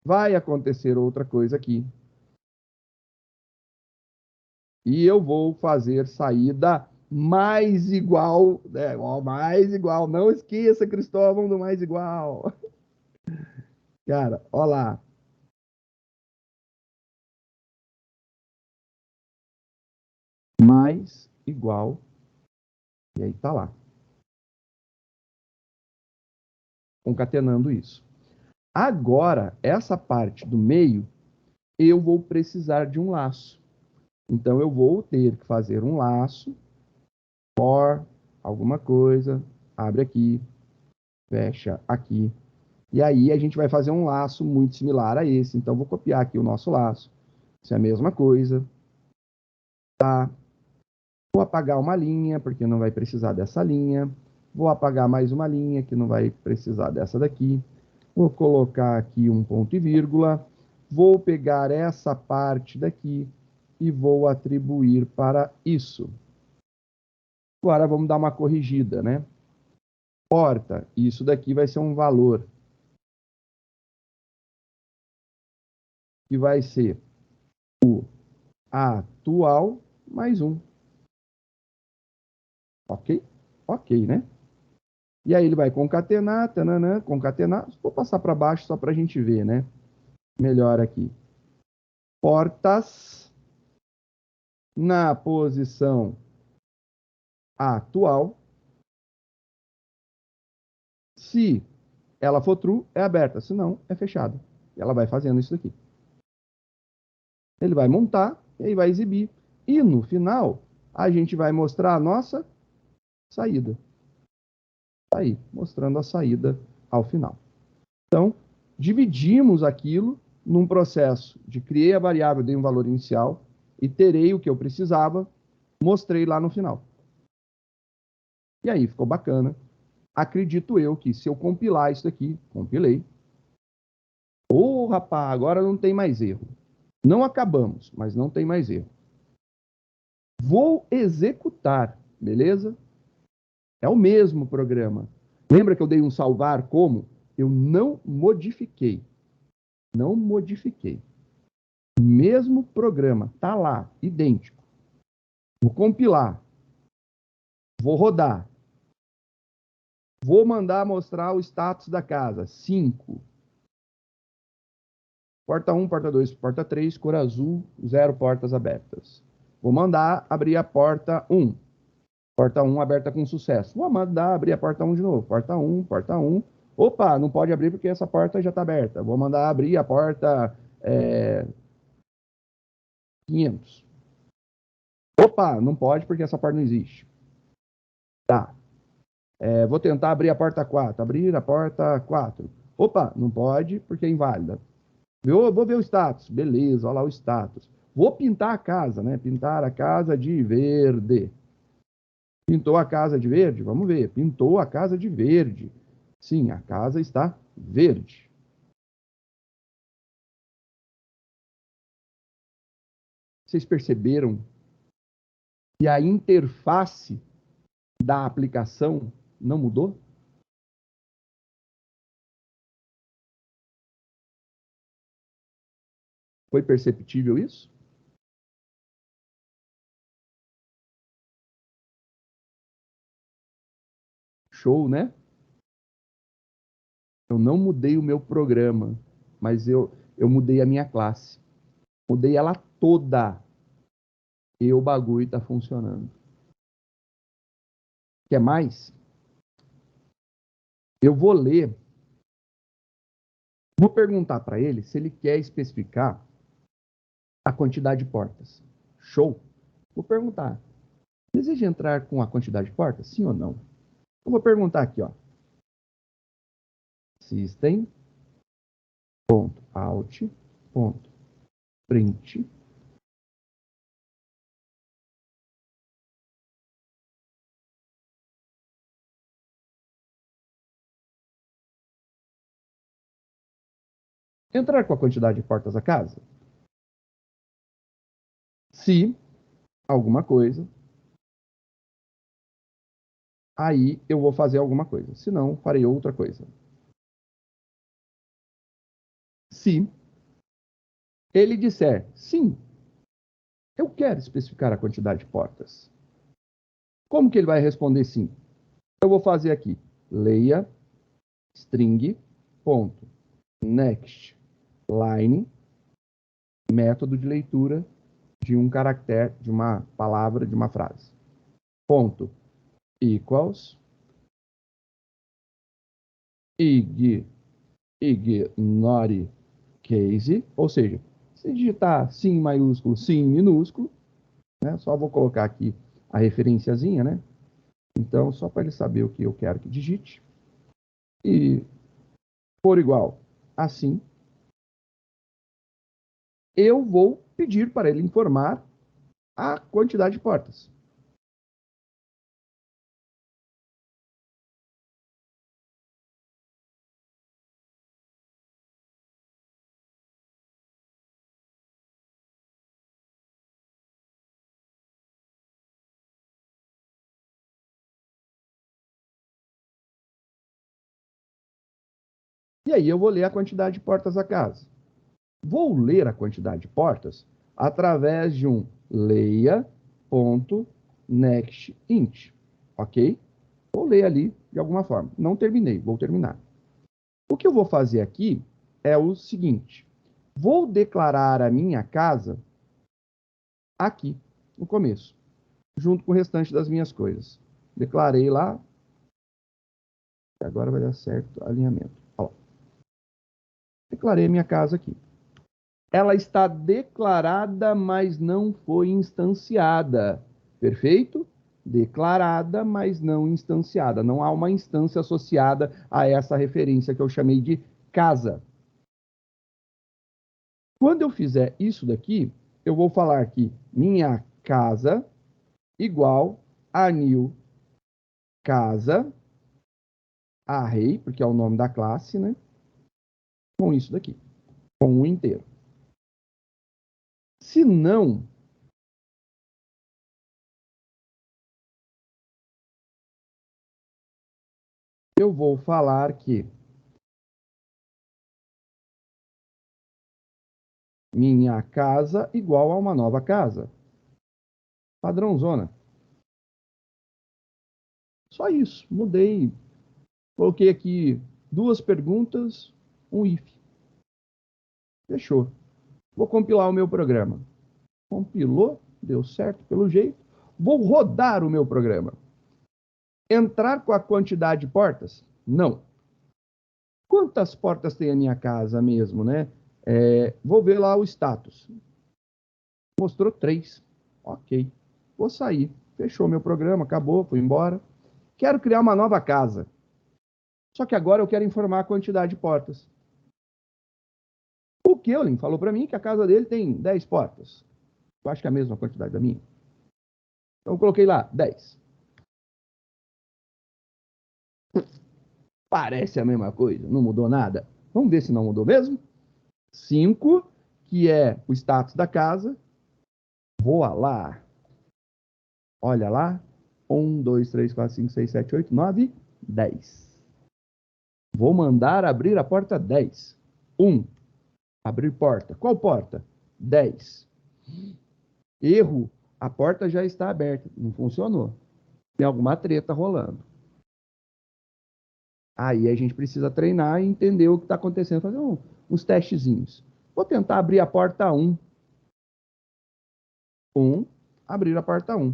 Vai acontecer outra coisa aqui. E eu vou fazer saída mais igual, né? Mais igual. Não esqueça, Cristóvão, do mais igual. Cara, ó lá. Mais igual. E aí tá lá. concatenando isso. Agora, essa parte do meio, eu vou precisar de um laço. Então, eu vou ter que fazer um laço, for, alguma coisa, abre aqui, fecha aqui. E aí, a gente vai fazer um laço muito similar a esse. Então, vou copiar aqui o nosso laço. Isso é a mesma coisa. Tá? Vou apagar uma linha, porque não vai precisar dessa linha. Vou apagar mais uma linha, que não vai precisar dessa daqui. Vou colocar aqui um ponto e vírgula. Vou pegar essa parte daqui e vou atribuir para isso. Agora vamos dar uma corrigida, né? Porta, isso daqui vai ser um valor que vai ser o atual mais 1. Ok? Ok, né? E aí ele vai concatenar, tananã, concatenar. Vou passar para baixo só para a gente ver, né? Melhor aqui. Portas na posição atual. Se ela for true, é aberta. Se não, é fechada. E ela vai fazendo isso aqui. Ele vai montar e aí vai exibir. E no final, a gente vai mostrar a nossa saída. Aí, mostrando a saída ao final. Então, dividimos aquilo num processo de criei a variável, dei um valor inicial, iterei o que eu precisava, mostrei lá no final. E aí, ficou bacana. Acredito eu que se eu compilar isso aqui, compilei. Ô, rapaz, agora não tem mais erro. Não acabamos, mas não tem mais erro. Vou executar, beleza? É o mesmo programa. Lembra que eu dei um salvar como? Eu não modifiquei. Não modifiquei. Mesmo programa, tá lá, idêntico. Vou compilar. Vou rodar. Vou mandar mostrar o status da casa. 5. Porta 1, porta 2, porta 3, cor azul, 0 portas abertas. Vou mandar abrir a porta 1. Porta 1 aberta com sucesso. Vou mandar abrir a porta 1 de novo. Porta 1, porta 1. Opa, não pode abrir porque essa porta já está aberta. Vou mandar abrir a porta 500. Opa, não pode porque essa porta não existe. Tá. Vou tentar abrir a porta 4. Abrir a porta 4. Opa, não pode porque é inválida. Vou ver o status. Beleza, olha lá o status. Vou pintar a casa, né? Pintar a casa de verde. Pintou a casa de verde? Vamos ver. Pintou a casa de verde. Sim, a casa está verde. Vocês perceberam que a interface da aplicação não mudou? Foi perceptível isso? Show, né? Eu não mudei o meu programa, mas eu mudei a minha classe. Mudei ela toda. E o bagulho está funcionando. Quer mais? Eu vou ler. Vou perguntar para ele se ele quer especificar a quantidade de portas. Show? Vou perguntar. Deseja entrar com a quantidade de portas? Sim ou não? Eu vou perguntar aqui, ó. System.out.print. Entrar com a quantidade de portas da casa? Se alguma coisa, aí eu vou fazer alguma coisa. Se não, farei outra coisa. Se ele disser sim, eu quero especificar a quantidade de portas. Como que ele vai responder sim? Eu vou fazer aqui, leia string ponto next line, método de leitura de um caractere, de uma palavra, de uma frase. Ponto equals ignore case, ou seja, se digitar sim maiúsculo, sim minúsculo, né? Só vou colocar aqui a referenciazinha, né? Então, só para ele saber o que eu quero que digite. E por igual assim, eu vou pedir para ele informar a quantidade de portas. E aí eu vou ler a quantidade de portas da casa. Vou ler a quantidade de portas através de um leia.nextInt, ok? Vou ler ali de alguma forma. Não terminei, vou terminar. O que eu vou fazer aqui é o seguinte. Vou declarar a minha casa aqui, no começo, junto com o restante das minhas coisas. Declarei lá. Agora vai dar certo o alinhamento. Olha lá. Declarei a minha casa aqui. Ela está declarada, mas não foi instanciada. Perfeito? Declarada, mas não instanciada. Não há uma instância associada a essa referência que eu chamei de casa. Quando eu fizer isso daqui, eu vou falar que minha casa igual a new casa, array, porque é o nome da classe, né? Com isso daqui, com o inteiro. Se não, eu vou falar que minha casa igual a uma nova casa. Padrão zona. Só isso. Mudei. Coloquei aqui duas perguntas, um if. Fechou. Vou compilar o meu programa. Compilou, deu certo pelo jeito. Vou rodar o meu programa. Entrar com a quantidade de portas? Não. Quantas portas tem a minha casa mesmo, né? Vou ver lá o status. Mostrou 3. Ok. Vou sair. Fechou meu programa, acabou, fui embora. Quero criar uma nova casa. Só que agora eu quero informar a quantidade de portas. O Keulen falou para mim que a casa dele tem 10 portas. Eu acho que é a mesma quantidade da minha. Então eu coloquei lá 10. Parece a mesma coisa, não mudou nada. Vamos ver se não mudou mesmo. 5, que é o status da casa. Voa lá. Olha lá. 1, 2, 3, 4, 5, 6, 7, 8, 9, 10. Vou mandar abrir a porta 10. 1. Abrir porta. Qual porta? 10. Erro. A porta já está aberta. Não funcionou. Tem alguma treta rolando. Aí a gente precisa treinar e entender o que está acontecendo. Fazer uns testezinhos. Vou tentar abrir a porta 1. 1. Abrir a porta 1.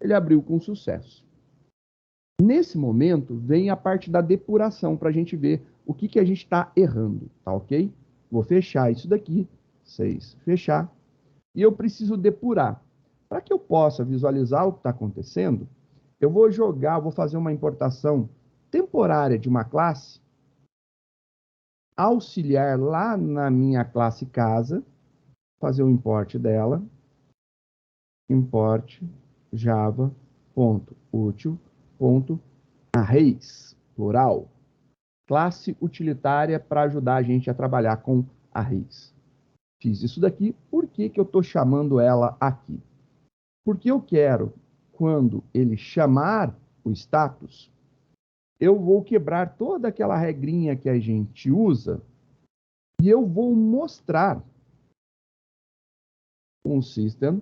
Ele abriu com sucesso. Nesse momento, vem a parte da depuração para a gente ver o que a gente está errando. Tá ok? Vou fechar isso daqui. 6. Fechar. E eu preciso depurar. Para que eu possa visualizar o que está acontecendo, eu vou vou fazer uma importação temporária de uma classe, auxiliar lá na minha classe casa, fazer o import dela, import java.util.arrays, plural, classe utilitária para ajudar a gente a trabalhar com arrays. Fiz isso daqui, por que eu estou chamando ela aqui? Porque eu quero, quando ele chamar o status, eu vou quebrar toda aquela regrinha que a gente usa e eu vou mostrar um system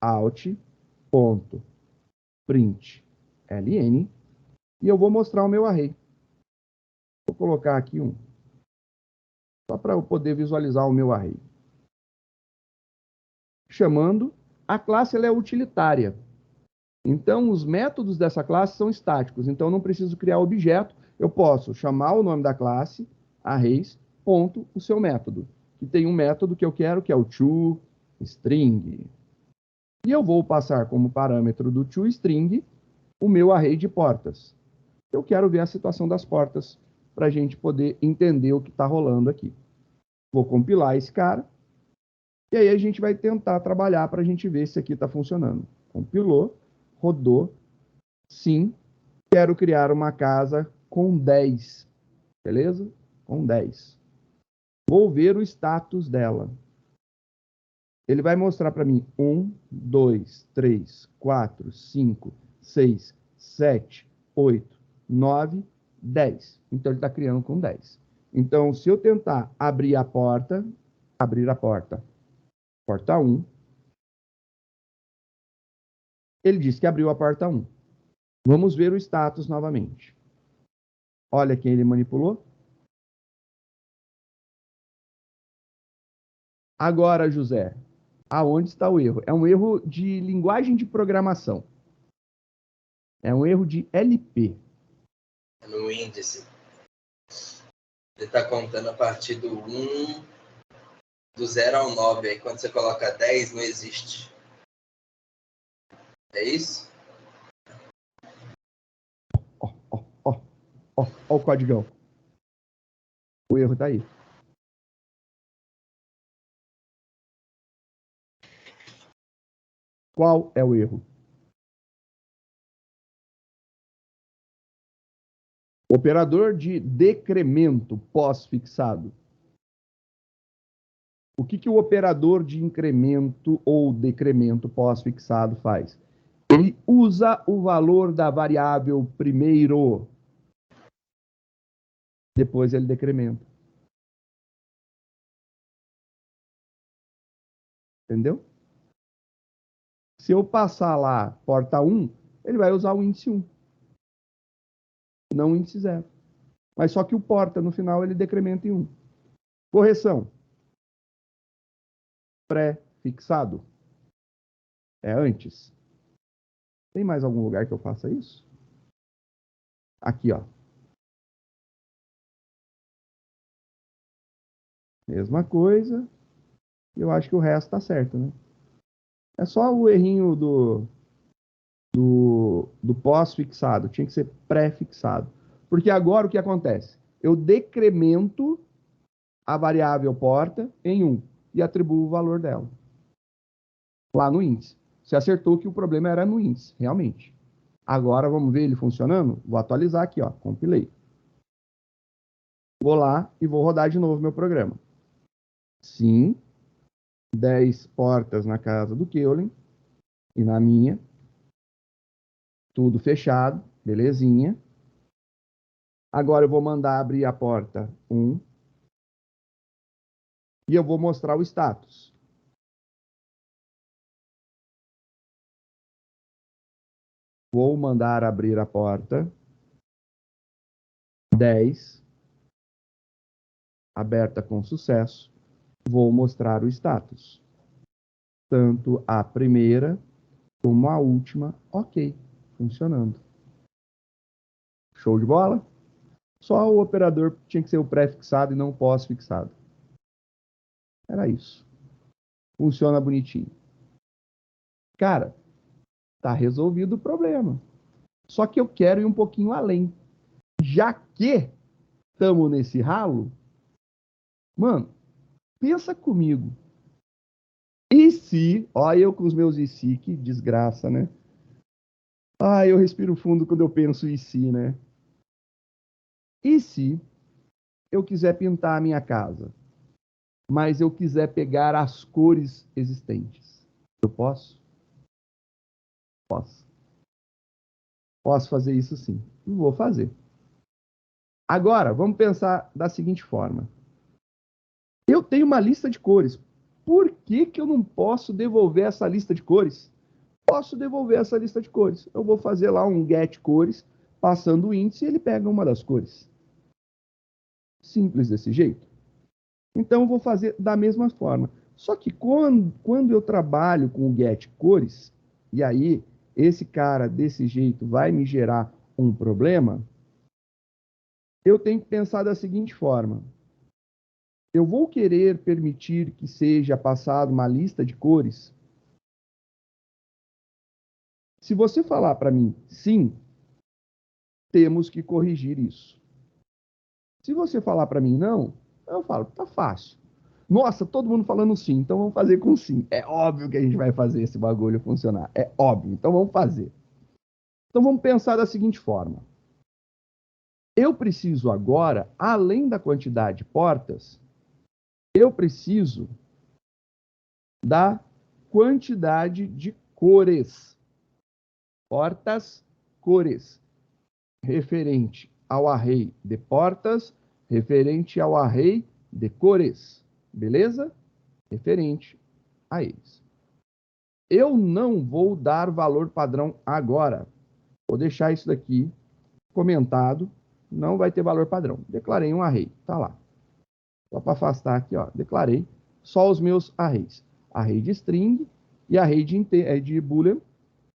out.println e eu vou mostrar o meu array. Vou colocar aqui só para eu poder visualizar o meu array. Chamando, a classe ela é utilitária. Então, os métodos dessa classe são estáticos. Então, eu não preciso criar objeto, eu posso chamar o nome da classe, arrays, ponto, o seu método. E tem um método que eu quero, que é o toString. E eu vou passar como parâmetro do toString o meu array de portas. Eu quero ver a situação das portas para a gente poder entender o que está rolando aqui. Vou compilar esse cara. E aí a gente vai tentar trabalhar para a gente ver se aqui está funcionando. Compilou, rodou. Sim, quero criar uma casa com 10. Beleza? Com 10. Vou ver o status dela. Ele vai mostrar para mim 1, 2, 3, 4, 5, 6, 7, 8, 9, 10. Então, ele está criando com 10. Então, se eu tentar abrir a porta, porta 1, ele diz que abriu a porta 1. Vamos ver o status novamente. Olha quem ele manipulou. Agora, José, aonde está o erro? É um erro de linguagem de programação. É um erro de LP. No índice. Ele está contando a partir do 1, do 0 ao 9. Aí quando você coloca 10, não existe. É isso? Ó o códigão. O erro está aí. Qual é o erro? Operador de decremento pós-fixado. O que o operador de incremento ou decremento pós-fixado faz? Ele usa o valor da variável primeiro. Depois ele decrementa. Entendeu? Se eu passar lá porta 1, ele vai usar o índice 1. Não o índice 0. Mas só que o porta, no final, ele decrementa em 1. Correção. Pré-fixado. É antes. Tem mais algum lugar que eu faça isso? Aqui, ó. Mesma coisa. Eu acho que o resto tá certo, né? É só o errinho do pós-fixado. Tinha que ser pré-fixado. Porque agora o que acontece? Eu decremento a variável porta em 1 e atribuo o valor dela. Lá no índice. Você acertou que o problema era no índice, realmente. Agora vamos ver ele funcionando? Vou atualizar aqui, ó. Compilei. Vou lá e vou rodar de novo meu programa. Sim, 10 portas na casa do Keulen e na minha. Tudo fechado, belezinha. Agora eu vou mandar abrir a porta 1 e eu vou mostrar o status. Vou mandar abrir a porta 10, aberta com sucesso. Vou mostrar o status. Tanto a primeira como a última, ok, funcionando. Show de bola? Só o operador tinha que ser o pré-fixado e não o pós-fixado. Era isso. Funciona bonitinho. Cara, tá resolvido o problema. Só que eu quero ir um pouquinho além. Já que estamos nesse ralo, mano, pensa comigo. E se, olha eu com os meus e se, que desgraça, né? Ah, eu respiro fundo quando eu penso e se, né? E se eu quiser pintar a minha casa, mas eu quiser pegar as cores existentes? Eu posso? Posso. Posso fazer isso sim. E vou fazer. Agora, vamos pensar da seguinte forma. Eu tenho uma lista de cores. Por que eu não posso devolver essa lista de cores? Posso devolver essa lista de cores. Eu vou fazer lá um get cores, passando o índice e ele pega uma das cores. Simples desse jeito. Então, eu vou fazer da mesma forma. Só que quando eu trabalho com o get cores, e aí esse cara desse jeito vai me gerar um problema, eu tenho que pensar da seguinte forma. Eu vou querer permitir que seja passada uma lista de cores? Se você falar para mim sim, temos que corrigir isso. Se você falar para mim não, eu falo, tá fácil. Nossa, todo mundo falando sim, então vamos fazer com sim. É óbvio que a gente vai fazer esse bagulho funcionar. É óbvio, então vamos fazer. Então vamos pensar da seguinte forma. Eu preciso agora, além da quantidade de portas, eu preciso da quantidade de cores. Portas, cores. Referente ao array de portas, referente ao array de cores. Beleza? Referente a eles. Eu não vou dar valor padrão agora. Vou deixar isso daqui comentado. Não vai ter valor padrão. Declarei um array. Tá lá. Só para afastar aqui, ó. Declarei só os meus arrays. Array de string e array de boolean,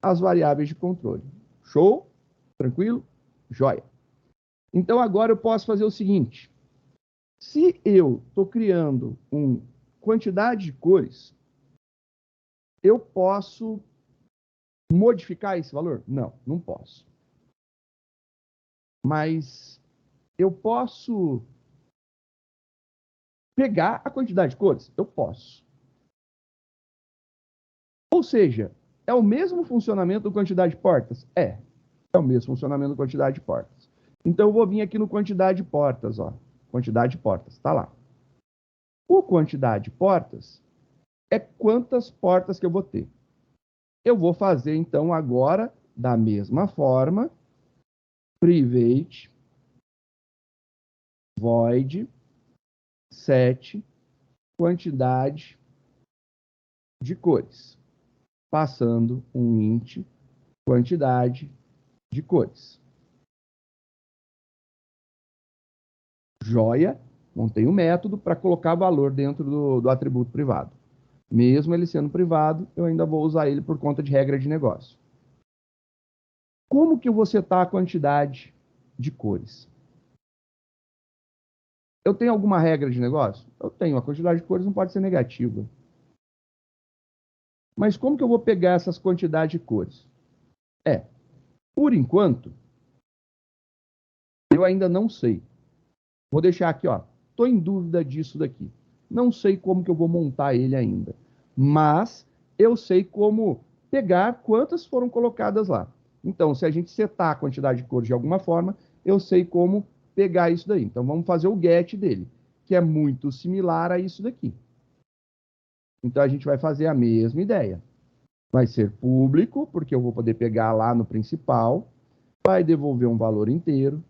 as variáveis de controle. Show? Tranquilo? Joia. Então agora eu posso fazer o seguinte. Se eu estou criando uma quantidade de cores, eu posso modificar esse valor? Não, não posso. Mas eu posso pegar a quantidade de cores? Eu posso. Ou seja, é o mesmo funcionamento da quantidade de portas? É o mesmo funcionamento da quantidade de portas. Então eu vou vir aqui no quantidade de portas, ó. Quantidade de portas, tá lá. O quantidade de portas é quantas portas que eu vou ter. Eu vou fazer, então, agora, da mesma forma, private void set quantidade de cores, passando um int quantidade de cores. Joia, montei um método para colocar valor dentro do atributo privado. Mesmo ele sendo privado, eu ainda vou usar ele por conta de regra de negócio. Como que eu vou setar a quantidade de cores? Eu tenho alguma regra de negócio? Eu tenho. A quantidade de cores não pode ser negativa. Mas como que eu vou pegar essas quantidades de cores? Por enquanto, eu ainda não sei. Vou deixar aqui, ó. Estou em dúvida disso daqui. Não sei como que eu vou montar ele ainda. Mas eu sei como pegar quantas foram colocadas lá. Então, se a gente setar a quantidade de cores de alguma forma, eu sei como pegar isso daí. Então, vamos fazer o get dele, que é muito similar a isso daqui. Então, a gente vai fazer a mesma ideia. Vai ser público, porque eu vou poder pegar lá no principal. Vai devolver um valor inteiro.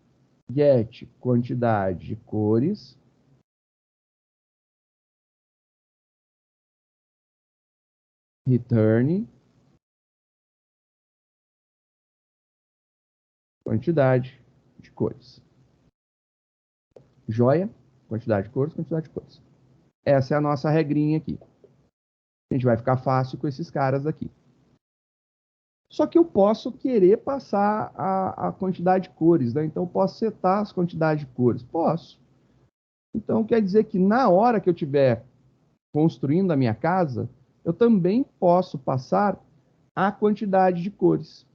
Get quantidade de cores. Return quantidade de cores. Joia? Quantidade de cores, quantidade de cores. Essa é a nossa regrinha aqui. A gente vai ficar fácil com esses caras aqui. Só que eu posso querer passar a quantidade de cores, né? Então eu posso setar as quantidades de cores. Posso. Então quer dizer que na hora que eu estiver construindo a minha casa, eu também posso passar a quantidade de cores.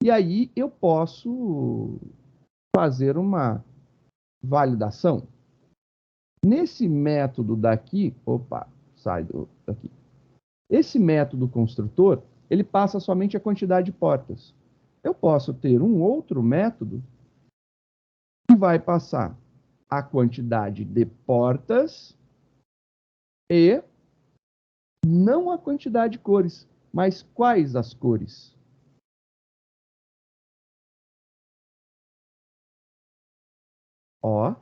E aí eu posso fazer uma validação. Nesse método daqui, sai daqui. Esse método construtor, ele passa somente a quantidade de portas. Eu posso ter um outro método que vai passar a quantidade de portas e não a quantidade de cores, mas quais as cores? Ó,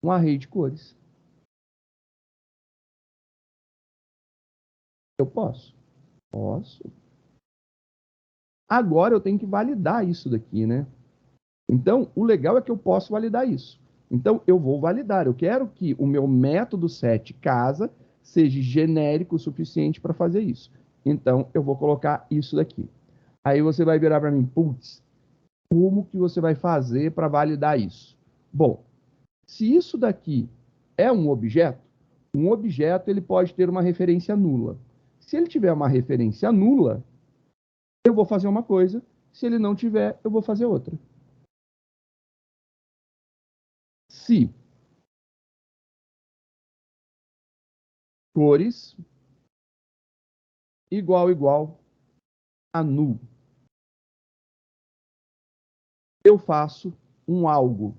um array de cores. Eu posso? Posso. Agora eu tenho que validar isso daqui, né? Então, o legal é que eu posso validar isso. Então, eu vou validar. Eu quero que o meu método set casa seja genérico o suficiente para fazer isso. Então, eu vou colocar isso daqui. Aí você vai virar para mim, putz, como que você vai fazer para validar isso? Bom, se isso daqui é um objeto ele pode ter uma referência nula. Se ele tiver uma referência nula, eu vou fazer uma coisa. Se ele não tiver, eu vou fazer outra. Se cores igual a null, eu faço um algo.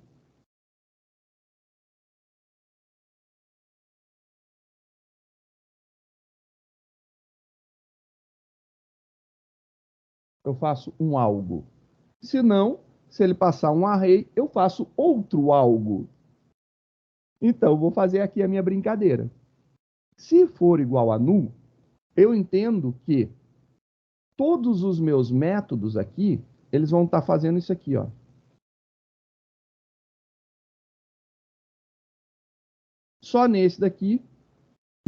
Eu faço um algo. Se não, se ele passar um array, eu faço outro algo. Então, eu vou fazer aqui a minha brincadeira. Se for igual a null, eu entendo que todos os meus métodos aqui, eles vão estar fazendo isso aqui, ó. Só nesse daqui,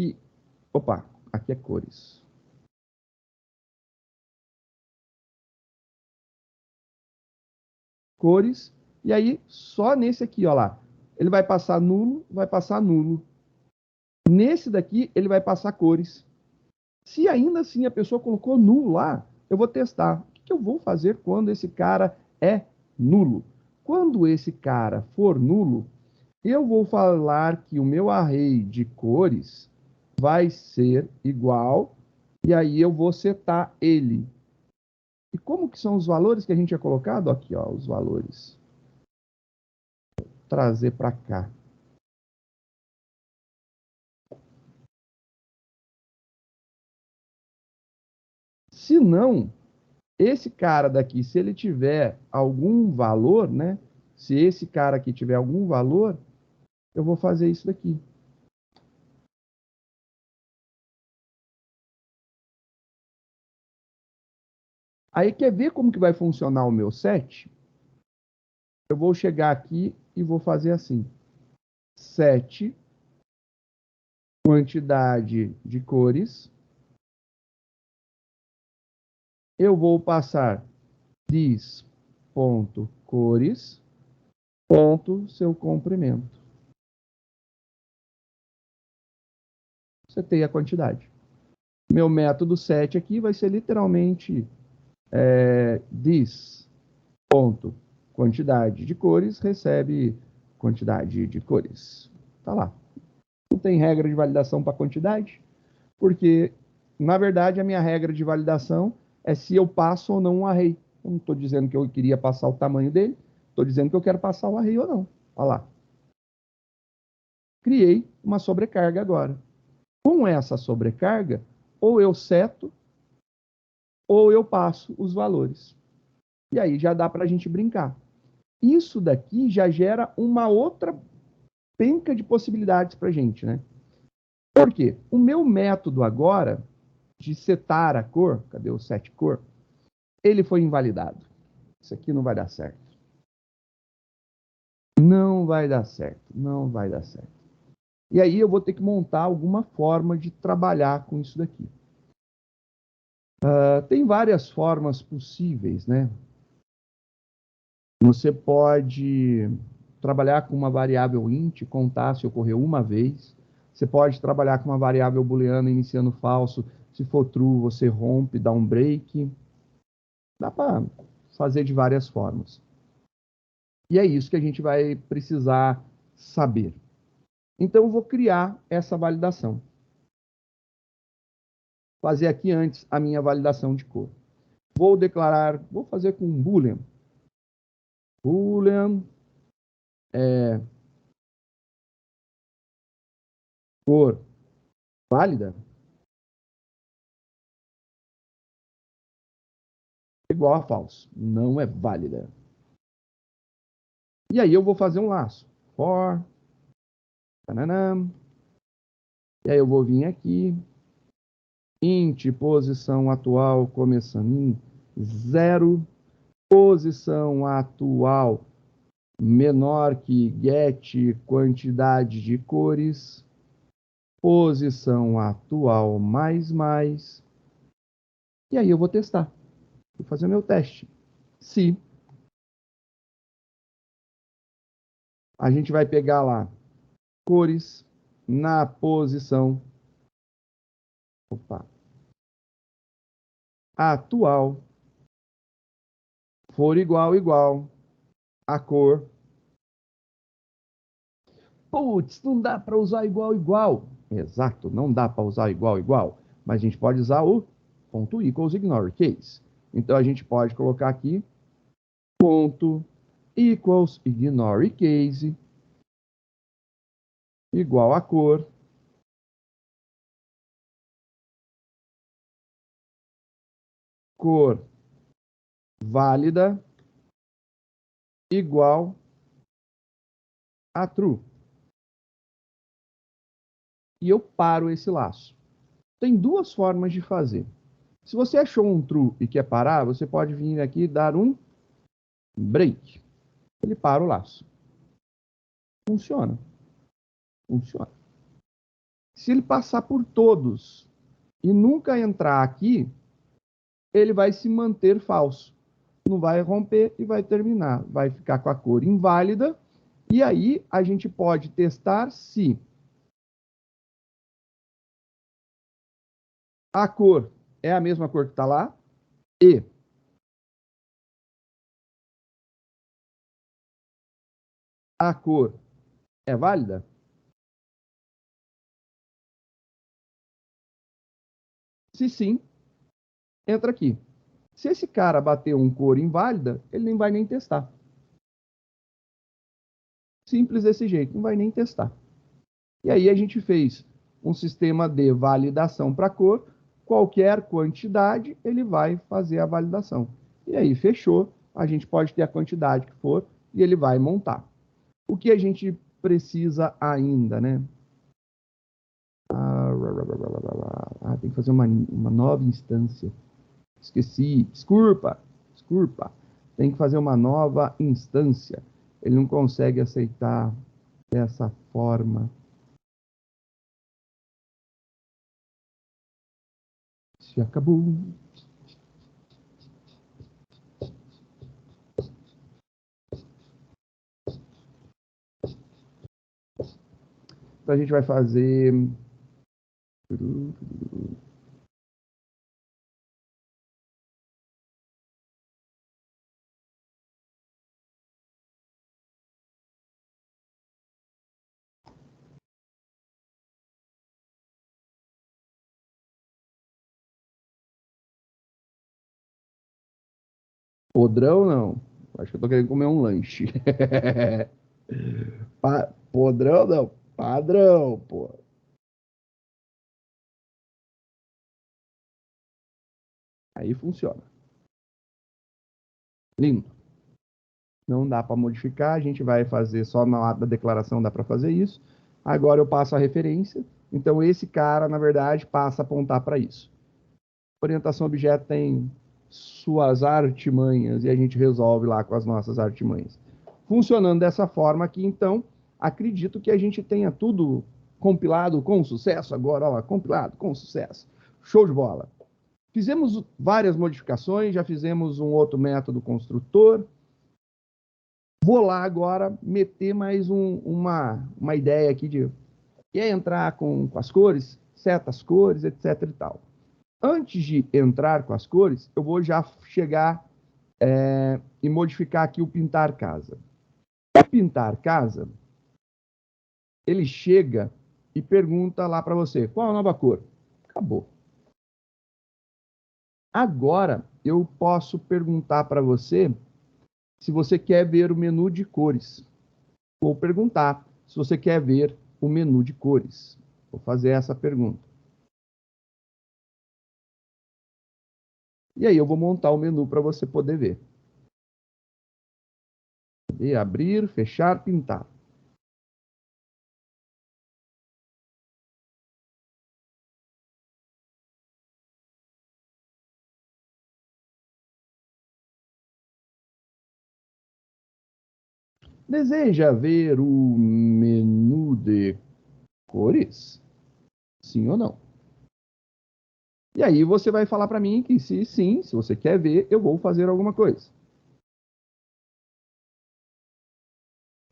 e... Opa, aqui é cores. Cores, e aí só nesse aqui, ó lá. Ele vai passar nulo, vai passar nulo. Nesse daqui, ele vai passar cores. Se ainda assim a pessoa colocou nulo lá, eu vou testar. O que eu vou fazer quando esse cara é nulo? Quando esse cara for nulo, eu vou falar que o meu array de cores vai ser igual, e aí eu vou setar ele. E como que são os valores que a gente tinha colocado? Aqui, ó, os valores. Vou trazer para cá. Se não, esse cara daqui, se ele tiver algum valor, né? Se esse cara aqui tiver algum valor, eu vou fazer isso daqui. Aí, quer ver como que vai funcionar o meu set? Eu vou chegar aqui e vou fazer assim. Set, quantidade de cores. Eu vou passar this.cores, ponto, seu comprimento. Setei a quantidade. Meu método set aqui vai ser literalmente this, ponto, quantidade de cores, recebe quantidade de cores. Tá lá. Não tem regra de validação para quantidade, porque, na verdade, a minha regra de validação é se eu passo ou não um array. Eu não estou dizendo que eu queria passar o tamanho dele, estou dizendo que eu quero passar o array ou não. Olha lá. Criei uma sobrecarga agora. Com essa sobrecarga, ou eu seto, ou eu passo os valores. E aí já dá para a gente brincar. Isso daqui já gera uma outra penca de possibilidades para a gente, né? Por quê? O meu método agora de setar a cor, cadê o set cor? Ele foi invalidado. Isso aqui não vai dar certo. Não vai dar certo. Não vai dar certo. E aí eu vou ter que montar alguma forma de trabalhar com isso daqui. Tem várias formas possíveis, né? Você pode trabalhar com uma variável int, contar se ocorreu uma vez. Você pode trabalhar com uma variável booleana iniciando falso. Se for true, você rompe, dá um break. Dá para fazer de várias formas. E é isso que a gente vai precisar saber. Então, eu vou criar essa validação. Fazer aqui antes a minha validação de cor. Vou declarar, vou fazer com boolean. Boolean cor válida igual a falso. Não é válida. E aí eu vou fazer um laço. For. Tananam. E aí eu vou vir aqui. Int, posição atual, começando em 0. Posição atual menor que get quantidade de cores. Posição atual mais. E aí eu vou testar. Vou fazer o meu teste. Se A gente vai pegar lá cores na posição atual, for igual a cor. Putz, não dá para usar igual. Exato, não dá para usar igual. Mas a gente pode usar o ponto equals ignore case. Então a gente pode colocar aqui ponto equals ignore case igual a cor válida igual a true. E eu paro esse laço. Tem duas formas de fazer. Se você achou um true e quer parar, você pode vir aqui e dar um break. Ele para o laço. Funciona. Se ele passar por todos e nunca entrar aqui, ele vai se manter falso. Não vai romper e vai terminar. Vai ficar com a cor inválida. E aí a gente pode testar se a cor é a mesma cor que está lá e a cor é válida. Se sim, entra aqui. Se esse cara bater um cor inválida, ele nem vai nem testar. Simples desse jeito, não vai nem testar. E aí a gente fez um sistema de validação para cor. Qualquer quantidade, ele vai fazer a validação. E aí fechou, a gente pode ter a quantidade que for e ele vai montar. O que a gente precisa ainda, né? Tem que fazer uma nova instância. Esqueci, desculpa. Tem que fazer uma nova instância. Ele não consegue aceitar dessa forma. Se acabou. Então a gente vai fazer podrão, não. Acho que eu tô querendo comer um lanche. Podrão, não. Padrão, pô. Aí funciona. Lindo. Não dá para modificar, a gente vai fazer só na ata da declaração, dá para fazer isso. Agora eu passo a referência. Então esse cara, na verdade, passa a apontar para isso. Orientação objeto tem suas artimanhas e a gente resolve lá com as nossas artimanhas. Funcionando dessa forma aqui, então, acredito que a gente tenha tudo compilado com sucesso agora, ó, compilado com sucesso. Show de bola. Fizemos várias modificações, já fizemos um outro método construtor. Vou lá agora meter mais uma ideia aqui de entrar com as cores, certas cores, etc e tal. Antes de entrar com as cores, eu vou já chegar e modificar aqui o pintar casa. O pintar casa, ele chega e pergunta lá para você, qual a nova cor? Acabou. Agora, eu posso perguntar para você se você quer ver o menu de cores. Vou perguntar se você quer ver o menu de cores. Vou fazer essa pergunta. E aí eu vou montar o menu para você poder ver. E abrir, fechar, pintar. Deseja ver o menu de cores? Sim ou não? E aí você vai falar para mim que se sim, se você quer ver, eu vou fazer alguma coisa.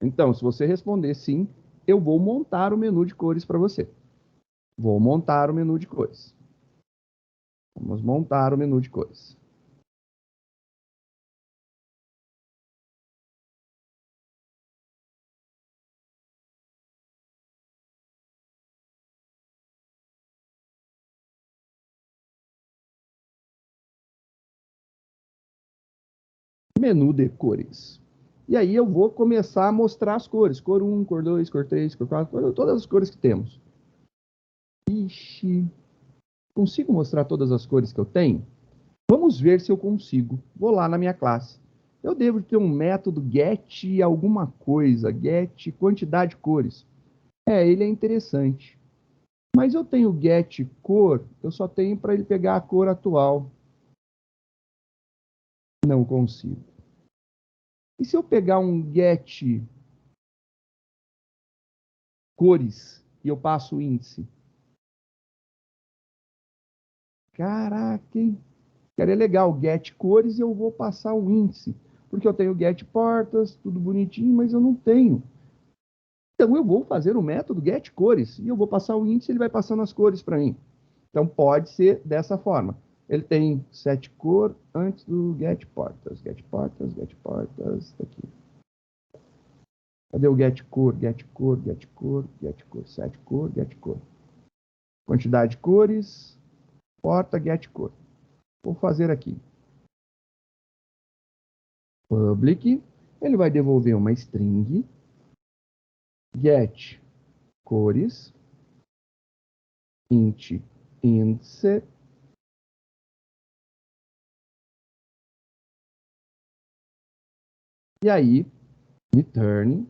Então, se você responder sim, eu vou montar o menu de cores para você. Vou montar o menu de cores. Vamos montar o menu de cores. Menu de cores. E aí eu vou começar a mostrar as cores. Cor 1, cor 2, cor 3, cor 4, todas as cores que temos. Ixi, consigo mostrar todas as cores que eu tenho? Vamos ver se eu consigo. Vou lá na minha classe. Eu devo ter um método get alguma coisa, get quantidade de cores. Ele é interessante. Mas eu tenho get cor, eu só tenho para ele pegar a cor atual. Não consigo. E se eu pegar um get cores e eu passo o índice? Caraca, hein? Cara, é legal, get cores e eu vou passar o índice. Porque eu tenho get portas, tudo bonitinho, mas eu não tenho. Então eu vou fazer o método get cores e eu vou passar o índice e ele vai passando as cores para mim. Então pode ser dessa forma. Ele tem set cor antes do get portas. Get portas, get portas, tá aqui. Cadê o get cor, get cor, get cor, get cor, set cor, get cor. Quantidade de cores, porta, get cor. Vou fazer aqui. Public, ele vai devolver uma string, get cores, int índice, e aí return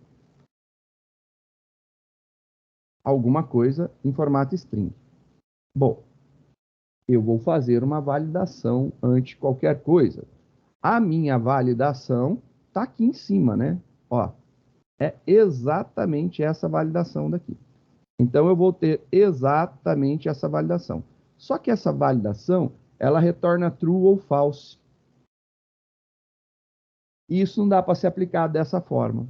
alguma coisa em formato string. Bom, eu vou fazer uma validação antes de qualquer coisa. A minha validação está aqui em cima, né? Ó, é exatamente essa validação daqui. Então, eu vou ter exatamente essa validação. Só que essa validação, ela retorna true ou false. E isso não dá para ser aplicado dessa forma.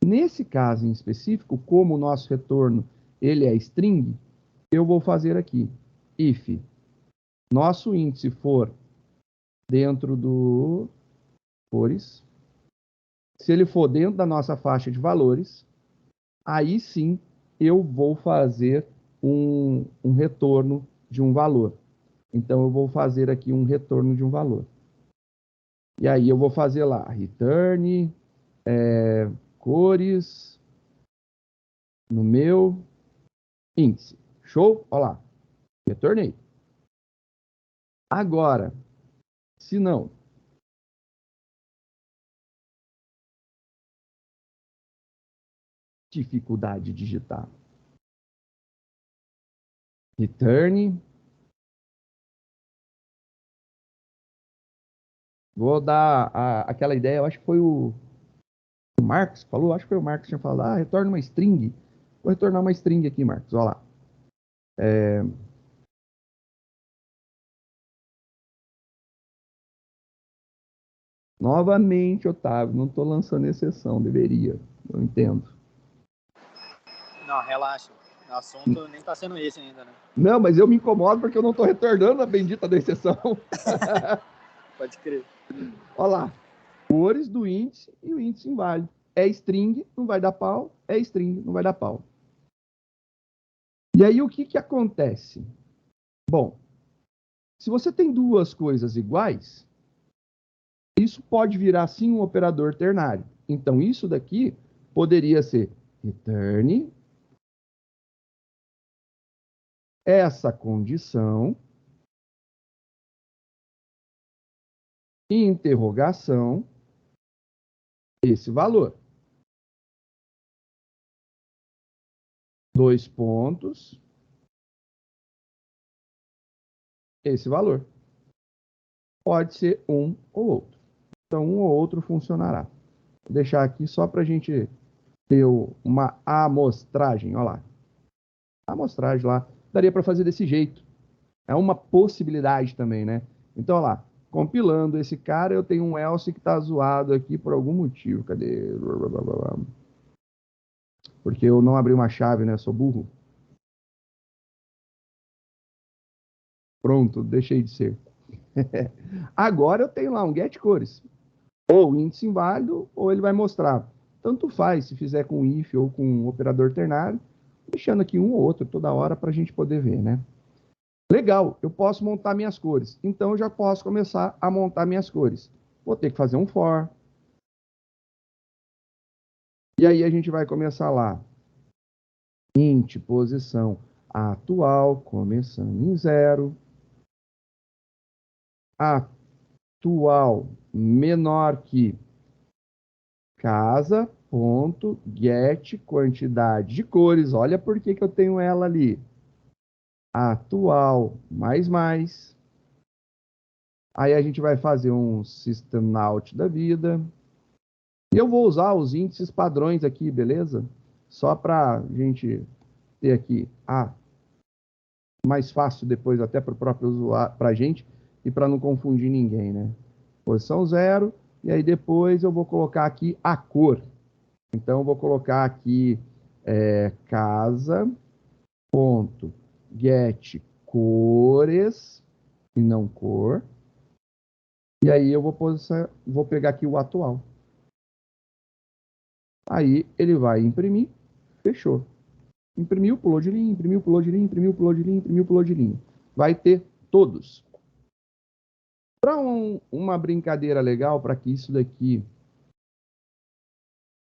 Nesse caso em específico, como o nosso retorno ele é string, eu vou fazer aqui, if nosso índice for dentro do cores, se ele for dentro da nossa faixa de valores, aí sim eu vou fazer um retorno de um valor. Então, eu vou fazer aqui um retorno de um valor. E aí eu vou fazer lá, return, cores, no meu índice. Show? Olha lá, retornei. Agora, se não, dificuldade de digitar. Return. Vou dar aquela ideia, eu acho que foi o Marcos falou, acho que foi o Marcos que tinha falado, retorna uma string. Vou retornar uma string aqui, Marcos, olha lá. Novamente, Otávio, não estou lançando exceção, deveria, eu entendo. Não, relaxa. O assunto nem tá sendo esse ainda, né? Não, mas eu me incomodo porque eu não estou retornando a bendita da exceção. Pode crer. Olha lá, cores do índice e o índice inválido. É string, não vai dar pau, é string, não vai dar pau. E aí o que acontece? Bom, se você tem duas coisas iguais, isso pode virar sim um operador ternário. Então isso daqui poderia ser return essa condição, interrogação, esse valor. Dois pontos, esse valor. Pode ser um ou outro. Então, um ou outro funcionará. Vou deixar aqui só para a gente ter uma amostragem. Olha lá. A amostragem lá. Daria para fazer desse jeito. É uma possibilidade também, né? Então, olha lá. Compilando esse cara, eu tenho um else que está zoado aqui por algum motivo. Cadê? Porque eu não abri uma chave, né? Sou burro. Pronto, deixei de ser. Agora eu tenho lá um get cores. Ou índice inválido, ou ele vai mostrar. Tanto faz se fizer com if ou com um operador ternário, deixando aqui um ou outro toda hora para a gente poder ver, né? Legal, eu posso montar minhas cores. Então eu já posso começar a montar minhas cores. Vou ter que fazer um for. E aí a gente vai começar lá. Int posição atual, começando em 0. Atual menor que casa.get quantidade de cores. Olha por que eu tenho ela ali. Atual mais. Aí a gente vai fazer um system out da vida. E eu vou usar os índices padrões aqui, beleza? Só para a gente ter aqui mais fácil depois até para o próprio usuário, para a gente e para não confundir ninguém, né? Posição 0, e aí depois eu vou colocar aqui a cor. Então eu vou colocar aqui casa.get cores e não cor. E aí eu vou pegar aqui o atual. Aí ele vai imprimir, fechou. Imprimiu, pulou de linha, imprimiu, pulou de linha, imprimiu, pulou de linha, imprimiu, pulou de linha. Vai ter todos. Para uma brincadeira legal, para que isso daqui...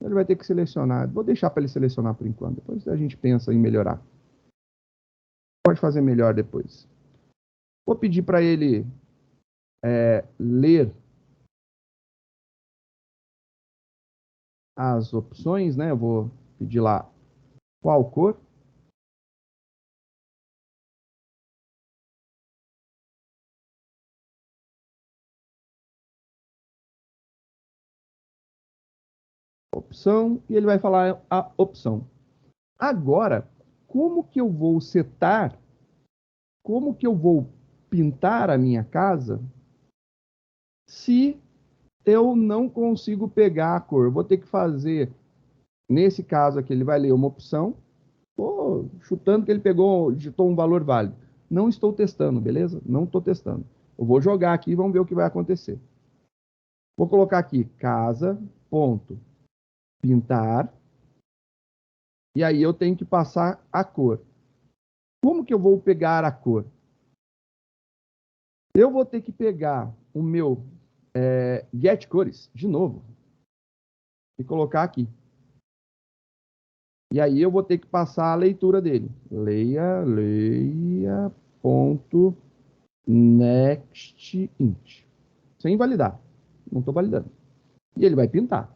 Ele vai ter que selecionar. Vou deixar para ele selecionar por enquanto. Depois a gente pensa em melhorar. Pode fazer melhor depois. Vou pedir para ele ler as opções, né? Eu vou pedir lá qual cor. Opção, e ele vai falar a opção. Agora, como que eu vou setar, como que eu vou pintar a minha casa se eu não consigo pegar a cor? Eu vou ter que fazer, nesse caso aqui, ele vai ler uma opção, tô chutando que ele digitou um valor válido. Não estou testando, beleza? Não estou testando. Eu vou jogar aqui e vamos ver o que vai acontecer. Vou colocar aqui casa.pintar. E aí eu tenho que passar a cor. Como que eu vou pegar a cor? Eu vou ter que pegar o meu get cores de novo e colocar aqui. E aí eu vou ter que passar a leitura dele. Leia, ponto, next int. Sem validar. Não estou validando. E ele vai pintar.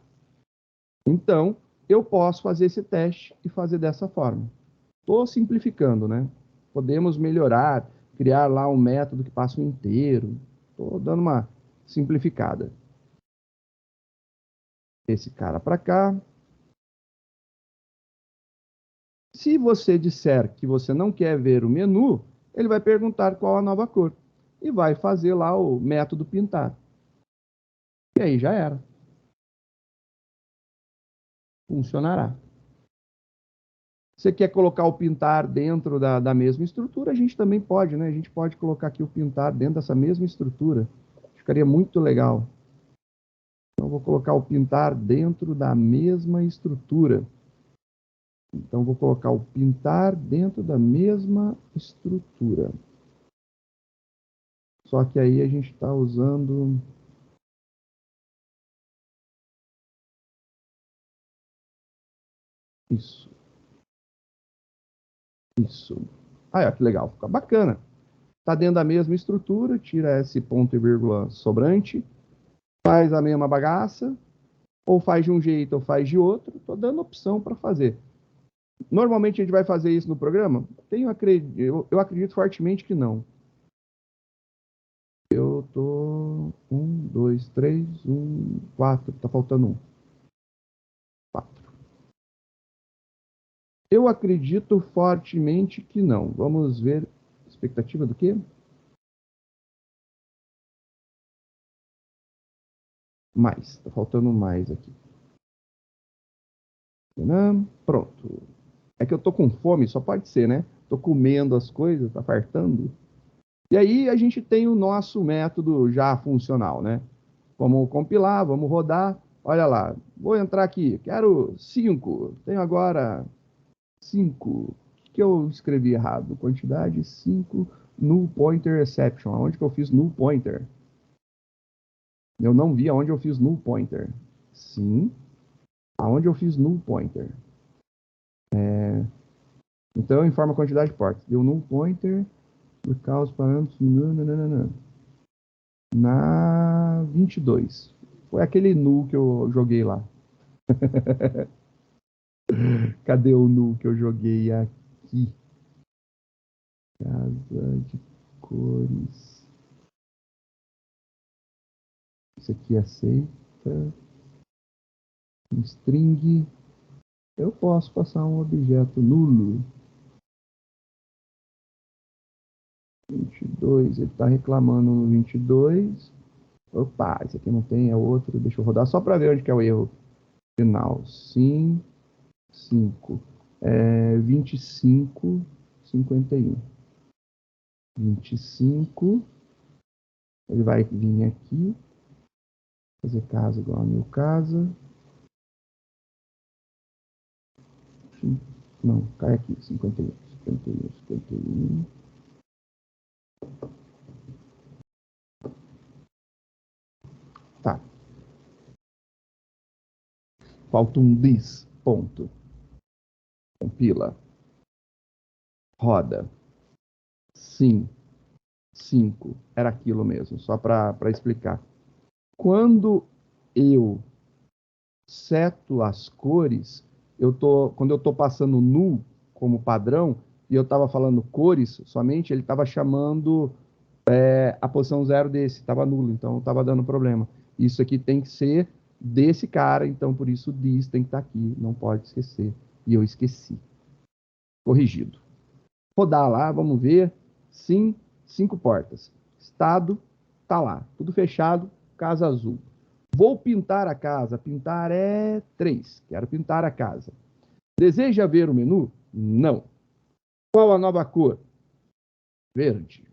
Então, eu posso fazer esse teste e fazer dessa forma. Estou simplificando, né? Podemos melhorar, criar lá um método que passa o inteiro. Estou dando uma simplificada. Esse cara para cá. Se você disser que você não quer ver o menu, ele vai perguntar qual a nova cor. E vai fazer lá o método pintar. E aí já era. Funcionará. Você quer colocar o pintar dentro da mesma estrutura? A gente também pode, né? A gente pode colocar aqui o pintar dentro dessa mesma estrutura. Ficaria muito legal. Então, vou colocar o pintar dentro da mesma estrutura. Então, vou colocar o pintar dentro da mesma estrutura. Só que aí a gente está usando... Isso. Isso. Ah, que legal. Fica bacana. Está dentro da mesma estrutura, tira esse ponto e vírgula sobrante, faz a mesma bagaça, ou faz de um jeito ou faz de outro. Estou dando opção para fazer. Normalmente a gente vai fazer isso no programa? Eu acredito fortemente que não. Eu tô 1, 2, 3, 4. Tá faltando 1. 4. Eu acredito fortemente que não. Vamos ver. Expectativa do quê? Mais. Tá faltando mais aqui. Pronto. É que eu tô com fome, só pode ser, né? Tô comendo as coisas, tá fartando. E aí a gente tem o nosso método já funcional, né? Vamos compilar, vamos rodar. Olha lá, vou entrar aqui, quero 5. Tenho agora 5. O que eu escrevi errado? Quantidade 5, null pointer exception. Aonde que eu fiz null pointer? Eu não vi aonde eu fiz null pointer. Sim, aonde eu fiz null pointer. Então eu informo a quantidade de portas. Deu null pointer por causa parâmetros na 22. Foi aquele null que eu joguei lá. Cadê o null que eu joguei aqui? Casa de cores. Isso aqui aceita. Um string. Eu posso passar um objeto nulo. 22. Ele está reclamando no 22. Opa, esse aqui não tem, é outro. Deixa eu rodar só para ver onde que é o erro final. Sim. 5. 25, 51. 25. Ele vai vir aqui. Fazer casa igual a meu casa. Não, cai aqui. 51, 51, 51. Tá. Falta um this. Ponto. Compila. Roda. Sim. 5. Era aquilo mesmo, só para explicar. Quando eu seto as cores, quando eu estou passando null como padrão, e eu estava falando cores somente, ele estava chamando a posição 0 desse, estava nulo, então estava dando problema. Isso aqui tem que ser desse cara, então por isso this tem que estar aqui, não pode esquecer. E eu esqueci. Corrigido. Rodar lá, vamos ver. Sim, 5 portas. Estado, tá lá. Tudo fechado, casa azul. Vou pintar a casa. Pintar é 3. Quero pintar a casa. Deseja ver o menu? Não. Qual a nova cor? Verde.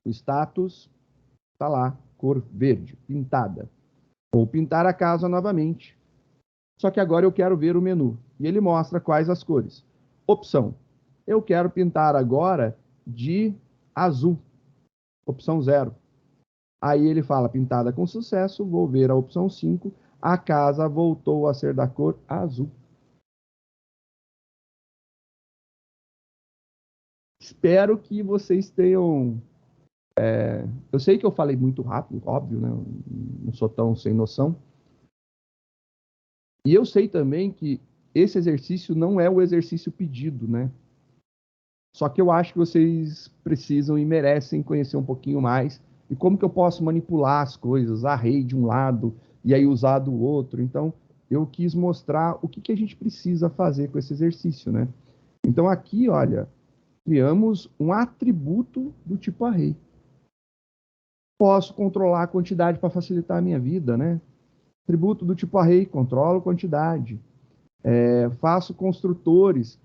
O status, tá lá, cor verde, pintada. Vou pintar a casa novamente. Só que agora eu quero ver o menu. E ele mostra quais as cores. Opção. Eu quero pintar agora de azul. Opção 0. Aí ele fala, pintada com sucesso, vou ver a opção 5. A casa voltou a ser da cor azul. Espero que vocês tenham... eu sei que eu falei muito rápido, óbvio, né? Não sou tão sem noção. E eu sei também que esse exercício não é o exercício pedido, né? Só que eu acho que vocês precisam e merecem conhecer um pouquinho mais e como que eu posso manipular as coisas, array de um lado e aí usar do outro. Então, eu quis mostrar o que a gente precisa fazer com esse exercício, né? Então, aqui, olha, criamos um atributo do tipo array. Posso controlar a quantidade para facilitar a minha vida, né? Atributo do tipo array, controlo quantidade. Faço construtores.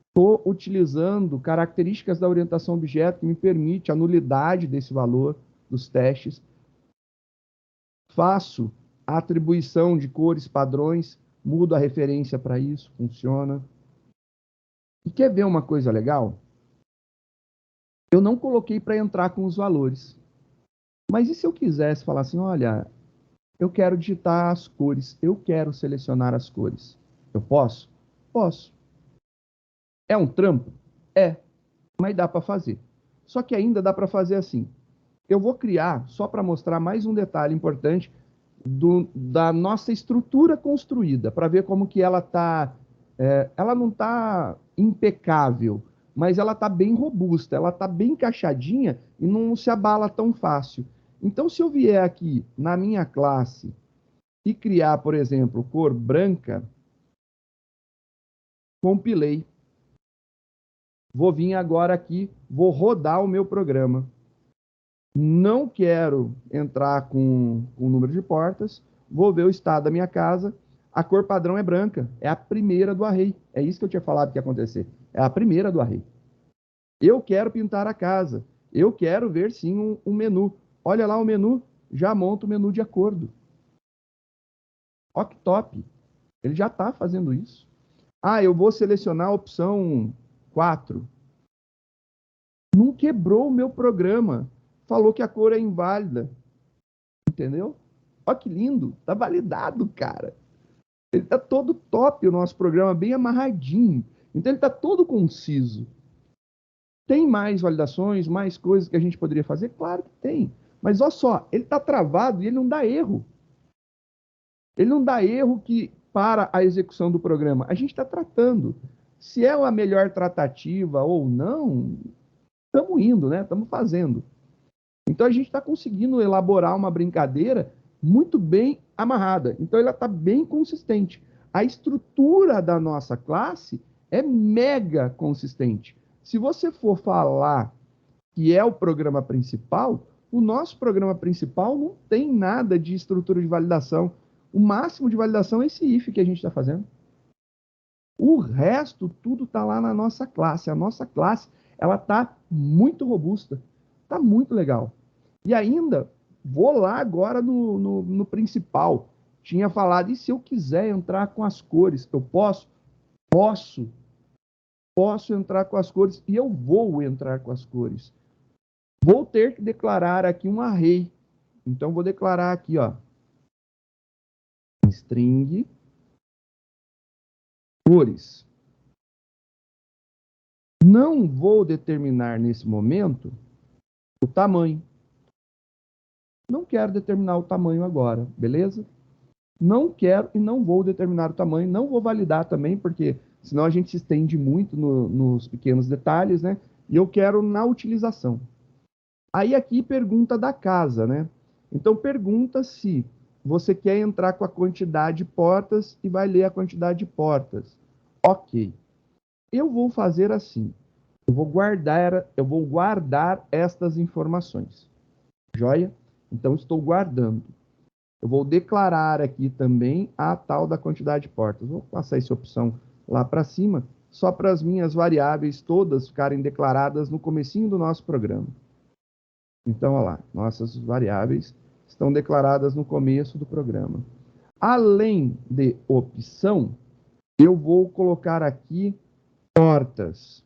Estou utilizando características da orientação objeto que me permite a nulidade desse valor dos testes. Faço a atribuição de cores padrões, mudo a referência para isso, funciona. E quer ver uma coisa legal? Eu não coloquei para entrar com os valores. Mas e se eu quisesse falar assim, olha, eu quero digitar as cores, eu quero selecionar as cores. Eu posso? Posso. É um trampo? É, mas dá para fazer. Só que ainda dá para fazer assim. Eu vou criar, só para mostrar mais um detalhe importante, da nossa estrutura construída, para ver como que ela está... ela não está impecável, mas ela está bem robusta, ela está bem encaixadinha e não se abala tão fácil. Então, se eu vier aqui na minha classe e criar, por exemplo, cor branca, compilei. Vou vir agora aqui, vou rodar o meu programa. Não quero entrar com o número de portas, vou ver o estado da minha casa. A cor padrão é branca, é a primeira do array. É isso que eu tinha falado que ia acontecer. É a primeira do array. Eu quero pintar a casa. Eu quero ver, sim, um menu. Olha lá o menu, já monta o menu de acordo. Ó que top. Ele já está fazendo isso. Ah, eu vou selecionar a opção 4. Não quebrou o meu programa. Falou que a cor é inválida. Entendeu? Ó que lindo. Tá validado, cara. Ele tá todo top, o nosso programa, bem amarradinho. Então ele tá todo conciso. Tem mais validações, mais coisas que a gente poderia fazer? Claro que tem. Mas olha só, ele tá travado e ele não dá erro. Ele não dá erro que para a execução do programa. A gente está tratando. Se é a melhor tratativa ou não, estamos indo, né? Estamos fazendo. Então a gente está conseguindo elaborar uma brincadeira muito bem amarrada. Então ela está bem consistente. A estrutura da nossa classe é mega consistente. Se você for falar que é o programa principal, o nosso programa principal não tem nada de estrutura de validação. O máximo de validação é esse if que a gente está fazendo. O resto, tudo está lá na nossa classe. A nossa classe, ela está muito robusta. Está muito legal. E ainda, vou lá agora no principal. Tinha falado, e se eu quiser entrar com as cores? Eu posso? Posso. Posso entrar com as cores e eu vou entrar com as cores. Vou ter que declarar aqui um array. Então, vou declarar aqui, ó, string cores. Não vou determinar nesse momento o tamanho. Não quero determinar o tamanho agora, beleza? Não quero e não vou determinar o tamanho. Não vou validar também, porque senão a gente se estende muito nos pequenos detalhes, né? E eu quero na utilização. Aí aqui pergunta da casa, né? Então pergunta se você quer entrar com a quantidade de portas e vai ler a quantidade de portas. Ok. Eu vou fazer assim. Eu vou guardar estas informações. Joia? Então estou guardando. Eu vou declarar aqui também a tal da quantidade de portas. Vou passar essa opção lá para cima, só para as minhas variáveis todas ficarem declaradas no comecinho do nosso programa. Então, olha lá, nossas variáveis estão declaradas no começo do programa. Além de opção, eu vou colocar aqui portas.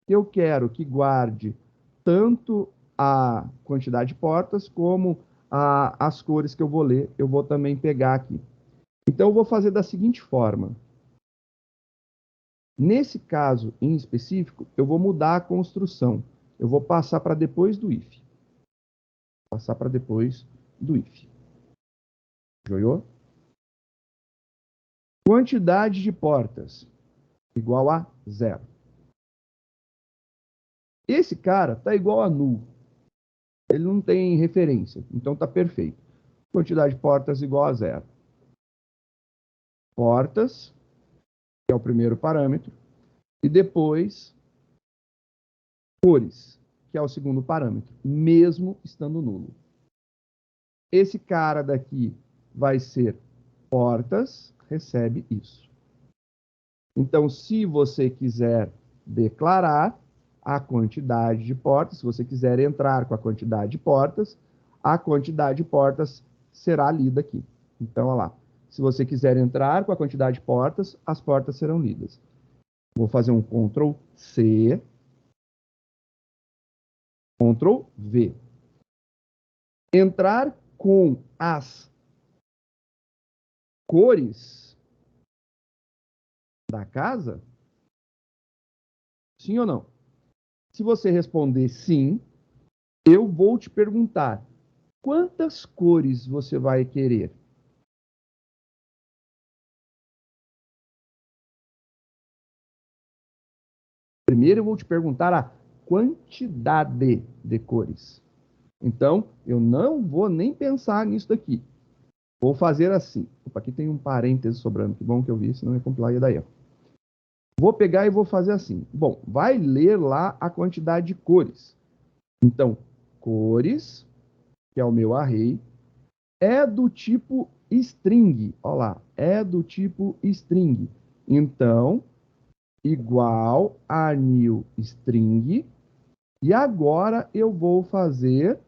Eu quero que guarde tanto a quantidade de portas como as cores que eu vou ler. Eu vou também pegar aqui. Então, eu vou fazer da seguinte forma. Nesse caso em específico, eu vou mudar a construção. Eu vou passar para depois do if. Passar para depois do if. Joiou? Quantidade de portas igual a 0. Esse cara está igual a null. Ele não tem referência, então está perfeito. Quantidade de portas igual a 0. Portas, que é o primeiro parâmetro, e depois cores, que é o segundo parâmetro, mesmo estando nulo. Esse cara daqui vai ser portas, recebe isso. Então, se você quiser declarar a quantidade de portas, se você quiser entrar com a quantidade de portas, a quantidade de portas será lida aqui. Então, olha lá. Se você quiser entrar com a quantidade de portas, as portas serão lidas. Vou fazer um Ctrl C, Ctrl V. Entrar com as cores da casa? Sim ou não? Se você responder sim, eu vou te perguntar quantas cores você vai querer. Primeiro eu vou te perguntar a quantidade de cores. Então, eu não vou nem pensar nisso daqui. Vou fazer assim. Opa, aqui tem um parêntese sobrando. Que bom que eu vi, senão ia compilar e ia dar erro. Vou pegar e vou fazer assim. Bom, vai ler lá a quantidade de cores. Então, cores, que é o meu array, é do tipo string. Olha lá, é do tipo string. Então, igual a new string. E agora eu vou fazer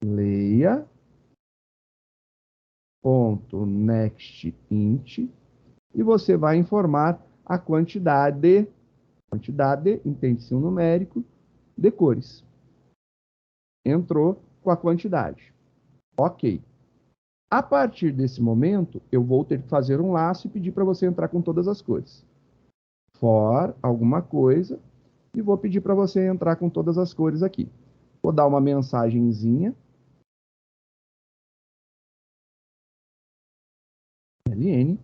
leia.nextInt e você vai informar a quantidade, entende-se um numérico, de cores. Entrou com a quantidade. Ok. A partir desse momento, eu vou ter que fazer um laço e pedir para você entrar com todas as cores. For alguma coisa e vou pedir para você entrar com todas as cores aqui. Vou dar uma mensagenzinha. ln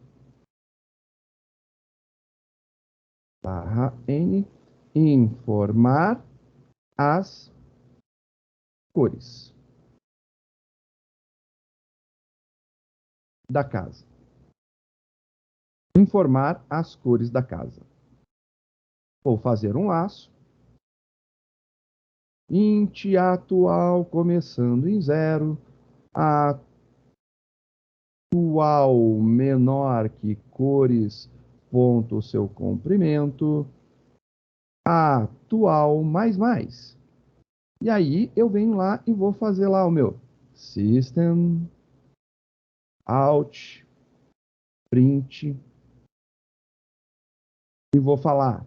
/n informar as cores da casa. Informar as cores da casa. Vou fazer um laço. Int atual começando em 0. Atual menor que cores ponto seu comprimento. Atual mais. E aí eu venho lá e vou fazer lá o meu system out print e vou falar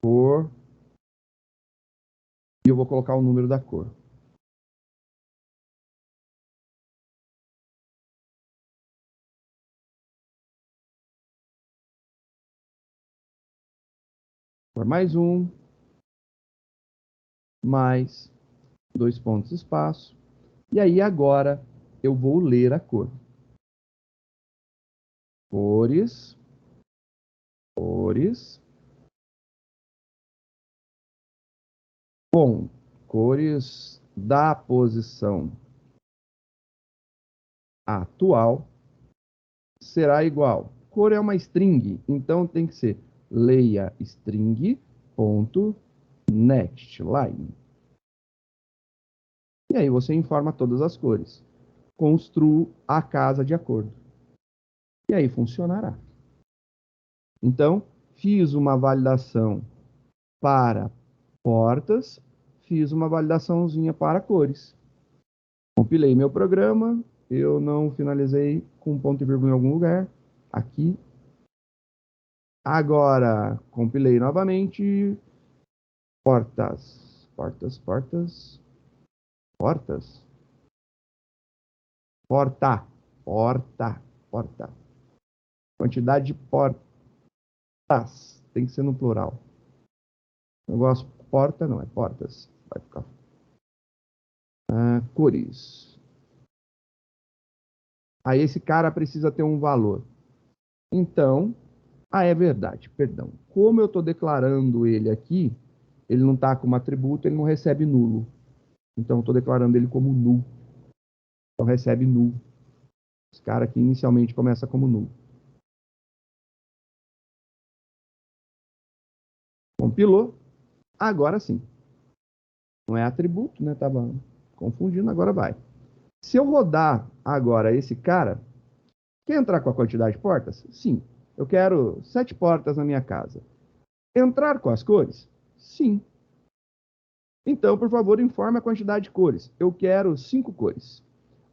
cor e eu vou colocar o número da cor. Por mais um, mais 2 pontos espaço. E aí agora eu vou ler a cor. Cores. Bom, cores da posição atual será igual. Cor é uma string, então tem que ser leia string.nextLine. E aí você informa todas as cores. Construo a casa de acordo. E aí funcionará. Então, fiz uma validação para portas, fiz uma validaçãozinha para cores. Compilei meu programa, eu não finalizei com ponto e vírgula em algum lugar, aqui. Agora, compilei novamente, portas. Porta. Quantidade de portas, tem que ser no plural. Negócio porta não, é portas. Vai ficar. Cores. Aí esse cara precisa ter um valor. Então, é verdade, perdão. Como eu estou declarando ele aqui, ele não está como atributo, ele não recebe nulo. Então, eu estou declarando ele como null. Então, recebe null. Esse cara aqui inicialmente começa como null. Compilou. Agora sim. Não é atributo, né? Tava confundindo, agora vai. Se eu rodar agora esse cara, quer entrar com a quantidade de portas? Sim. Eu quero 7 portas na minha casa. Entrar com as cores? Sim. Então, por favor, informe a quantidade de cores. Eu quero 5 cores.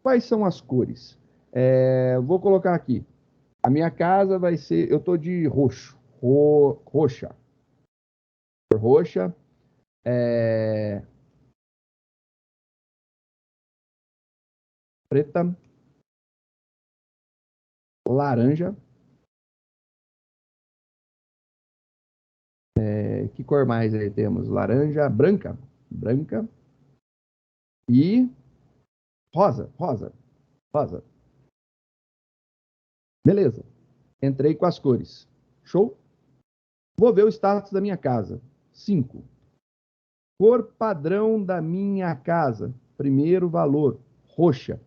Quais são as cores? Vou colocar aqui. A minha casa vai ser... Eu estou de roxo. Roxa. Roxa. Preta. Laranja. Que cor mais aí temos? Laranja. Branca. E rosa. Beleza. Entrei com as cores. Show? Vou ver o status da minha casa. 5. Cor padrão da minha casa. Primeiro valor. Roxa.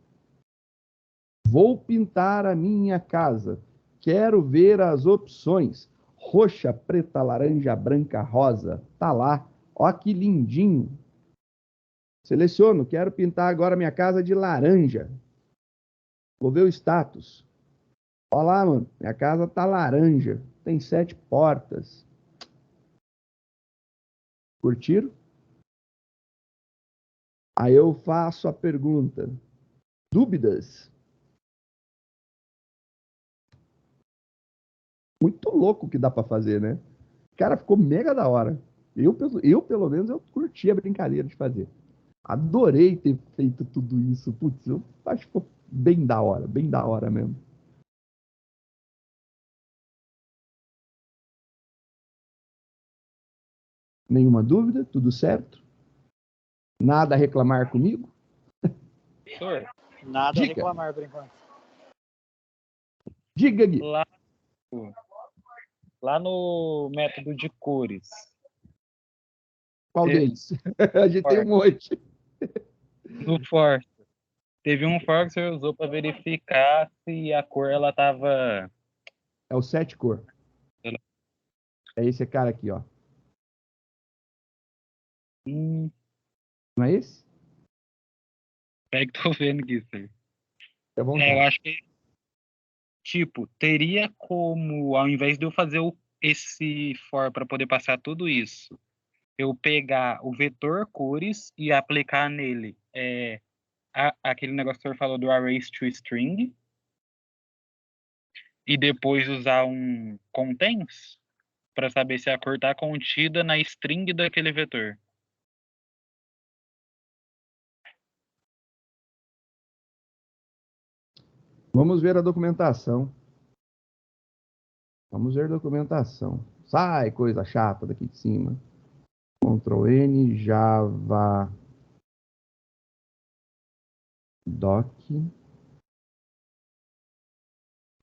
Vou pintar a minha casa. Quero ver as opções. Roxa, preta, laranja, branca, rosa. Tá lá. Ó que lindinho. Seleciono. Quero pintar agora minha casa de laranja. Vou ver o status. Olha lá, mano, minha casa tá laranja, tem 7 portas. Curtiram? Aí eu faço a pergunta. Dúvidas? Muito louco que dá pra fazer, né? Cara, ficou mega da hora. Pelo menos, eu curti a brincadeira de fazer. Adorei ter feito tudo isso. Putz, eu acho que ficou bem da hora mesmo. Nenhuma dúvida? Tudo certo? Nada a reclamar comigo? Professor, Nada a Diga. reclamar por enquanto. Diga, Gui. lá no método de cores, Qual deles? A gente tem um monte. no for, teve um for que você usou para verificar se a cor ela tava. É o 7 cor. É esse cara aqui, ó. Não é esse? Pega que tô vendo aqui, senhor. É bom. Eu acho que, tipo, teria como, ao invés de eu fazer esse for para poder passar tudo isso, eu pegar o vetor cores e aplicar nele aquele negócio que o senhor falou do arrays to string, e depois usar um contains para saber se a cor está contida na string daquele vetor. Vamos ver a documentação. Vamos ver a documentação. Sai, coisa chata daqui de cima. Ctrl N, Java Doc.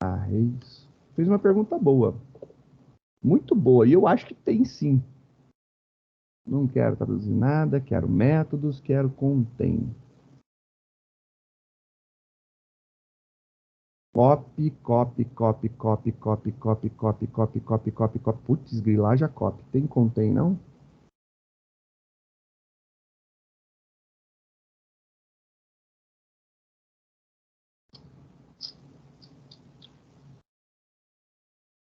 Arrays. Fez uma pergunta boa. Muito boa. E eu acho que tem sim. Não quero traduzir nada. Quero métodos. Quero contain. Copy, copy, copy, copy, copy, copy, copy, copy, copy, copy, copy. Putz, grilar já copy. Tem contain, não?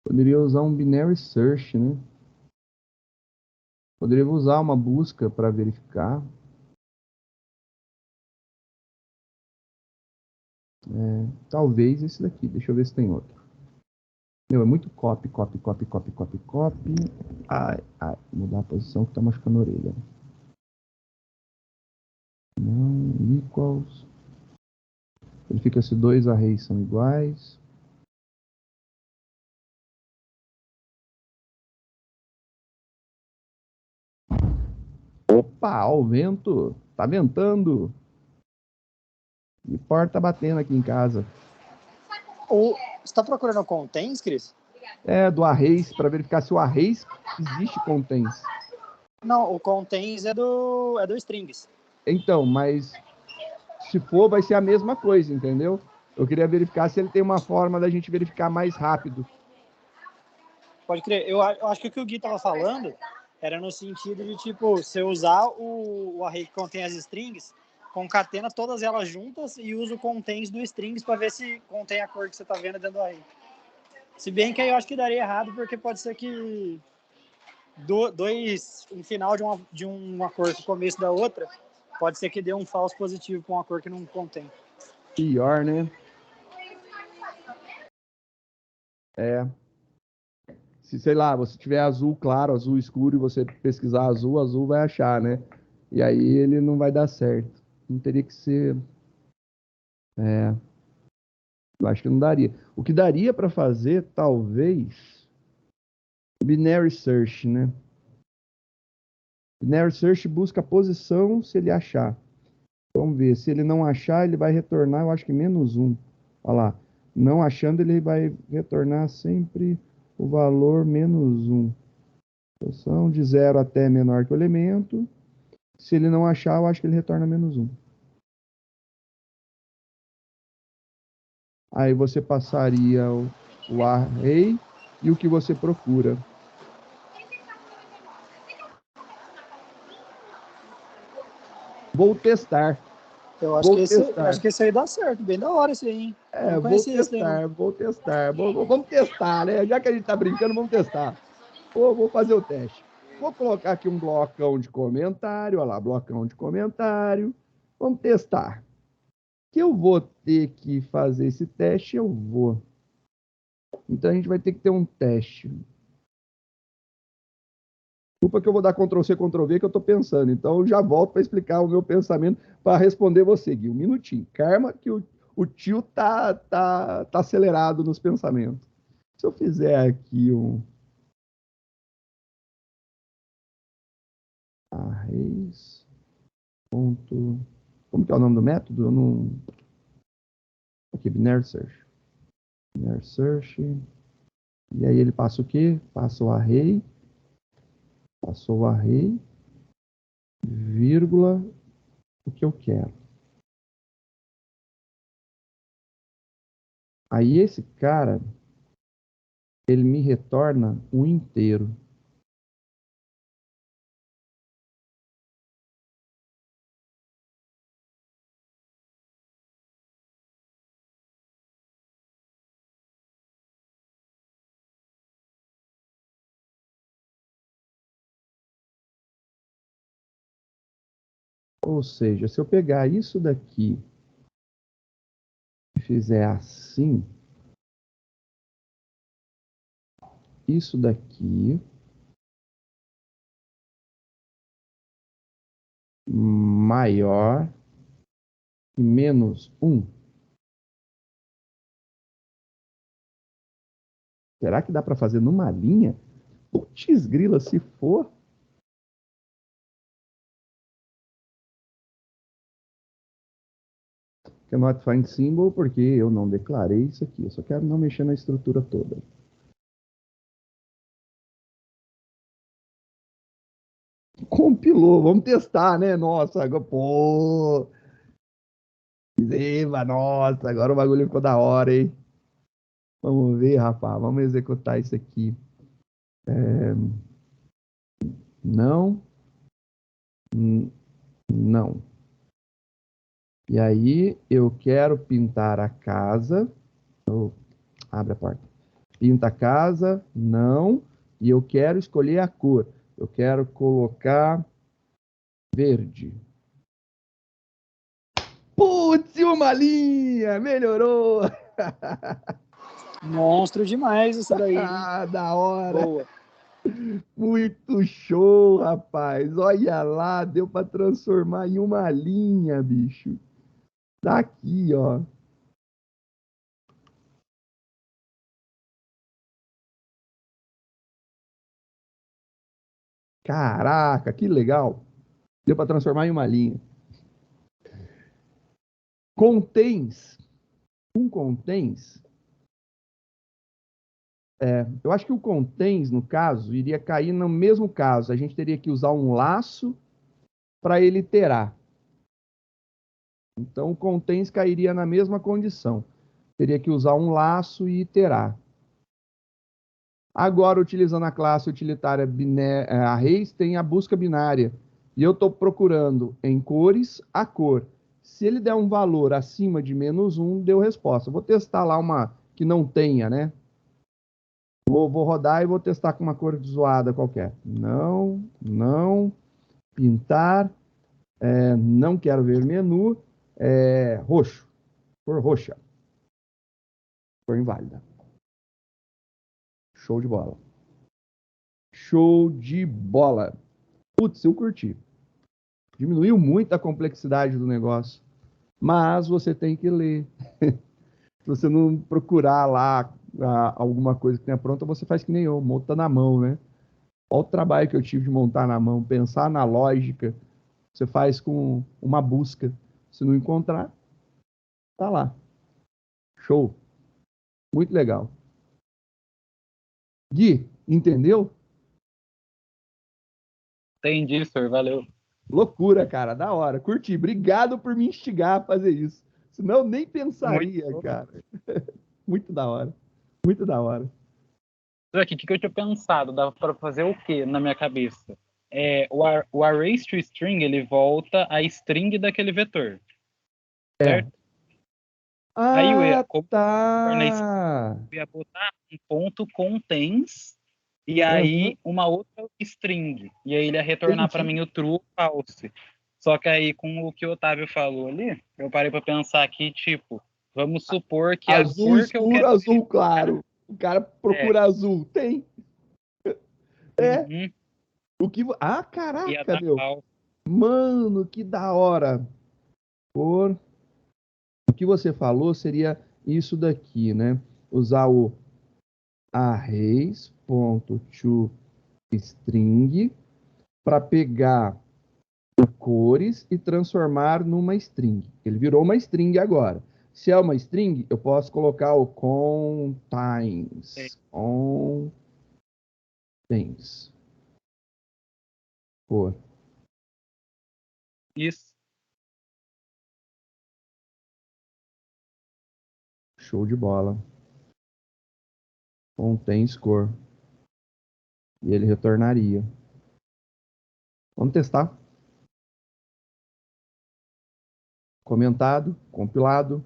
Poderia usar um binary search, né? Poderia usar uma busca para verificar. Talvez esse daqui. Deixa eu ver se tem outro. Meu, é muito copy, copy, copy, copy, copy, copy. Ai, ai. Mudar a posição que tá machucando a orelha. Não, equals. Verifica se 2 arrays são iguais. Opa, ó, o vento. Tá ventando. E porta batendo aqui em casa. Você está procurando o contains, Cris? É, do arrays, para verificar se o arrays existe contains. Não, o contains é do strings. Então, mas se for, vai ser a mesma coisa, entendeu? Eu queria verificar se ele tem uma forma da gente verificar mais rápido. Pode crer. Eu acho que o Gui tava falando era no sentido de, tipo, você usar o array que contém as strings, concatena todas elas juntas e usa o contains do strings para ver se contém a cor que você tá vendo dentro do array. Se bem que aí eu acho que daria errado, porque pode ser que um final de uma cor com o começo da outra, pode ser que dê um falso positivo com uma cor que não contém. Pior, né? É. Se, sei lá, você tiver azul claro, azul escuro, e você pesquisar azul, azul vai achar, né? E aí ele não vai dar certo. Não teria que ser... Eu acho que não daria. O que daria para fazer, talvez, binary search, né? Binary search busca a posição se ele achar. Vamos ver, se ele não achar, ele vai retornar, eu acho que -1. Olha lá, não achando, ele vai retornar sempre o valor -1. Posição de 0 até menor que o elemento. Se ele não achar, eu acho que ele retorna -1. Aí você passaria o array e o que você procura. Vou testar. Eu acho Vou que esse, testar. acho que esse aí dá certo. Bem da hora esse aí, hein? É, Não vou conhecia esse daí, testar, vou testar. Vamos testar, né? Já que a gente tá brincando, vamos testar. Vou fazer o teste. Vou colocar aqui um blocão de comentário. Olha lá, blocão de comentário. Vamos testar. Que eu vou ter que fazer esse teste, eu vou. Então a gente vai ter que ter um teste. Desculpa que eu vou dar Ctrl+C, Ctrl+V que eu tô pensando. Então eu já volto para explicar o meu pensamento para responder você, Gui. Um minutinho. Calma que o tio tá acelerado nos pensamentos. Se eu fizer aqui um arrays. Como que é o nome do método? Eu não. Aqui, binary search. Binary search. E aí ele passa o quê? Passa o array. Passou o array. Vírgula. O que eu quero. Aí esse cara, ele me retorna um inteiro. Ou seja, se eu pegar isso daqui e fizer assim, isso daqui maior que menos 1. Será que dá para fazer numa linha? Putz grila, se for. Cannot find symbol, porque eu não declarei isso aqui. Eu só quero não mexer na estrutura toda. Compilou, vamos testar, né? Nossa, agora, pô. Eba, nossa, agora o bagulho ficou da hora, hein? Vamos ver, rapaz. Vamos executar isso aqui. Não. Não. E aí, eu quero pintar a casa. Oh, abre a porta. Pinta a casa. Não. E eu quero escolher a cor. Eu quero colocar verde. Putz, uma linha! Melhorou! Monstro demais isso daí, hein? Ah, da hora! Boa. Muito show, rapaz! Olha lá, deu para transformar em uma linha, bicho. Tá aqui, ó. Caraca, que legal! Deu para transformar em uma linha. Contens. Um contens. Eu acho que o contens, no caso, iria cair no mesmo caso. A gente teria que usar um laço para ele iterar. Então, o contens cairia na mesma condição. Teria que usar um laço e iterar. Agora, utilizando a classe utilitária arrays, tem a busca binária. E eu estou procurando em cores a cor. Se ele der um valor acima de -1, deu resposta. Vou testar lá uma que não tenha, né? Vou rodar e vou testar com uma cor zoada qualquer. Não. Pintar. Não quero ver menu. Roxo. Cor roxa. Cor inválida. Show de bola. Show de bola. Putz, eu curti. Diminuiu muito a complexidade do negócio. Mas você tem que ler. Se você não procurar lá alguma coisa que tenha pronta, você faz que nem eu, monta na mão, né? Olha o trabalho que eu tive de montar na mão, pensar na lógica. Você faz com uma busca. Se não encontrar, tá lá. Show. Muito legal. Gui, entendeu? Entendi, senhor. Valeu. Loucura, cara. Da hora. Curti. Obrigado por me instigar a fazer isso. Senão eu nem pensaria, Muito. cara. Muito da hora. Muito da hora. Aqui, o que eu tinha pensado? Dava para fazer o quê na minha cabeça? O array to string, ele volta a string daquele vetor. certo? Aí eu ia, Ah, como tá. eu ia botar um ponto contains e Aham, aí uma outra string. E aí ele ia retornar para entendi. mim o true ou false. Só que aí, com o que o Otávio falou ali, eu parei para pensar aqui, tipo, vamos supor que a Azul cor que eu escuro, quero azul verificar claro. O cara é. procura azul. Tem. É. Uhum, O que... Ah, ia caraca, dar meu. false. Mano, que da hora. Por... O que você falou seria isso daqui, né? Usar o arrays.toString para pegar o cores e transformar numa string. Ele virou uma string agora. Se é uma string, eu posso colocar o É. contains. Contains. Cor. Isso. Show de bola. Contains cor. E ele retornaria. Vamos testar. Comentado, compilado.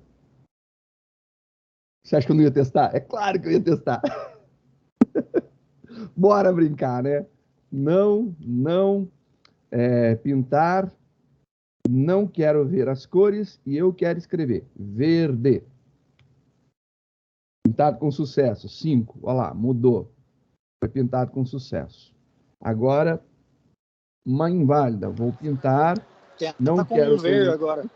Você acha que eu não ia testar? É claro que eu ia testar. Bora brincar, né? Não, pintar. Não quero ver as cores e eu quero escrever verde. Pintado com sucesso. 5. Olha lá, mudou. Foi pintado com sucesso. Agora, uma inválida. Vou pintar. Não Tenta com quero um ver verde nenhum. agora.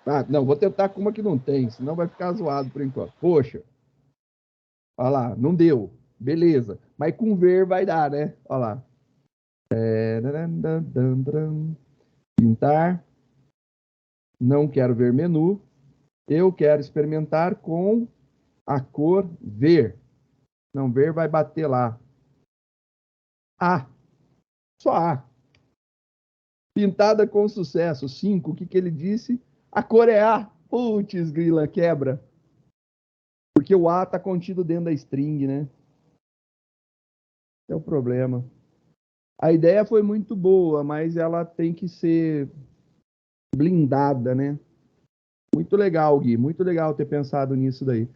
Ah, não, vou tentar com uma que não tem, senão vai ficar zoado por enquanto. Poxa, olha lá, não deu. Beleza. Mas com ver vai dar, né? Olha lá. Pintar. Não quero ver menu. Eu quero experimentar com a cor ver. Não, ver vai bater lá. A. Só A. Pintada com sucesso. 5. O que, que ele disse? A cor é A. Putz, grila, quebra. Porque o A está contido dentro da string, né? Esse é o problema. A ideia foi muito boa, mas ela tem que ser blindada, né? Muito legal, Gui. Muito legal ter pensado nisso daí.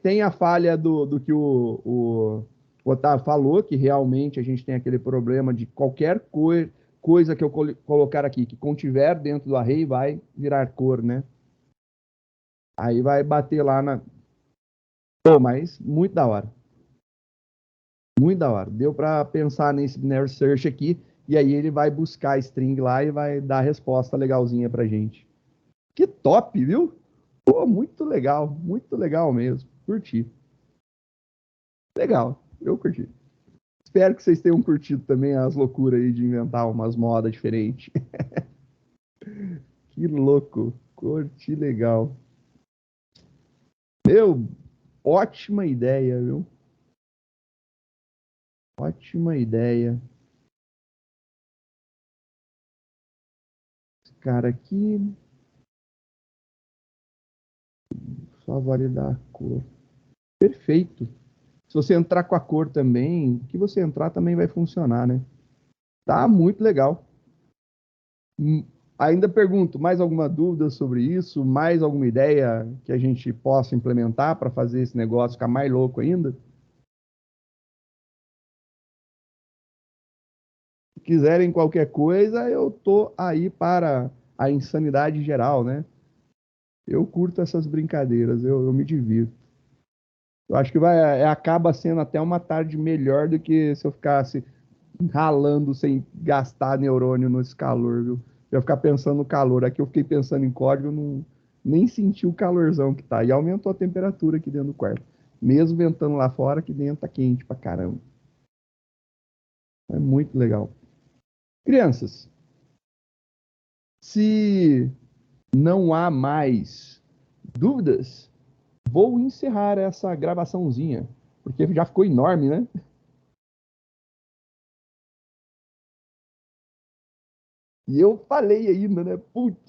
Tem a falha do que o Otávio falou, que realmente a gente tem aquele problema de qualquer coisa que eu colocar aqui, que contiver dentro do array, vai virar cor, né? Aí vai bater lá na... Pô, mas muito da hora. Muito da hora. Deu para pensar nesse binary search aqui, e aí ele vai buscar a string lá e vai dar a resposta legalzinha pra gente. Que top, viu? Pô, muito legal mesmo. Curti. Legal, eu curti. Espero que vocês tenham curtido também as loucuras aí de inventar umas modas diferentes. Que louco. Curti legal. Meu, ótima ideia, viu? Ótima ideia. Esse cara aqui, só validar a cor. Perfeito. Se você entrar com a cor também, o que você entrar também vai funcionar, né? Tá muito legal. Ainda pergunto, mais alguma dúvida sobre isso? Mais alguma ideia que a gente possa implementar para fazer esse negócio ficar mais louco ainda? Se quiserem qualquer coisa, eu tô aí para a insanidade geral, né? Eu curto essas brincadeiras, eu me divirto. Eu acho que acaba sendo até uma tarde melhor do que se eu ficasse ralando sem gastar neurônio nesse calor, viu? Eu ia ficar pensando no calor. Aqui eu fiquei pensando em código, eu não, nem senti o calorzão que tá. E aumentou a temperatura aqui dentro do quarto. Mesmo ventando lá fora, aqui dentro tá quente pra caramba. É muito legal. Crianças, se não há mais dúvidas, vou encerrar essa gravaçãozinha, porque já ficou enorme, né? E eu falei ainda, né? Putz.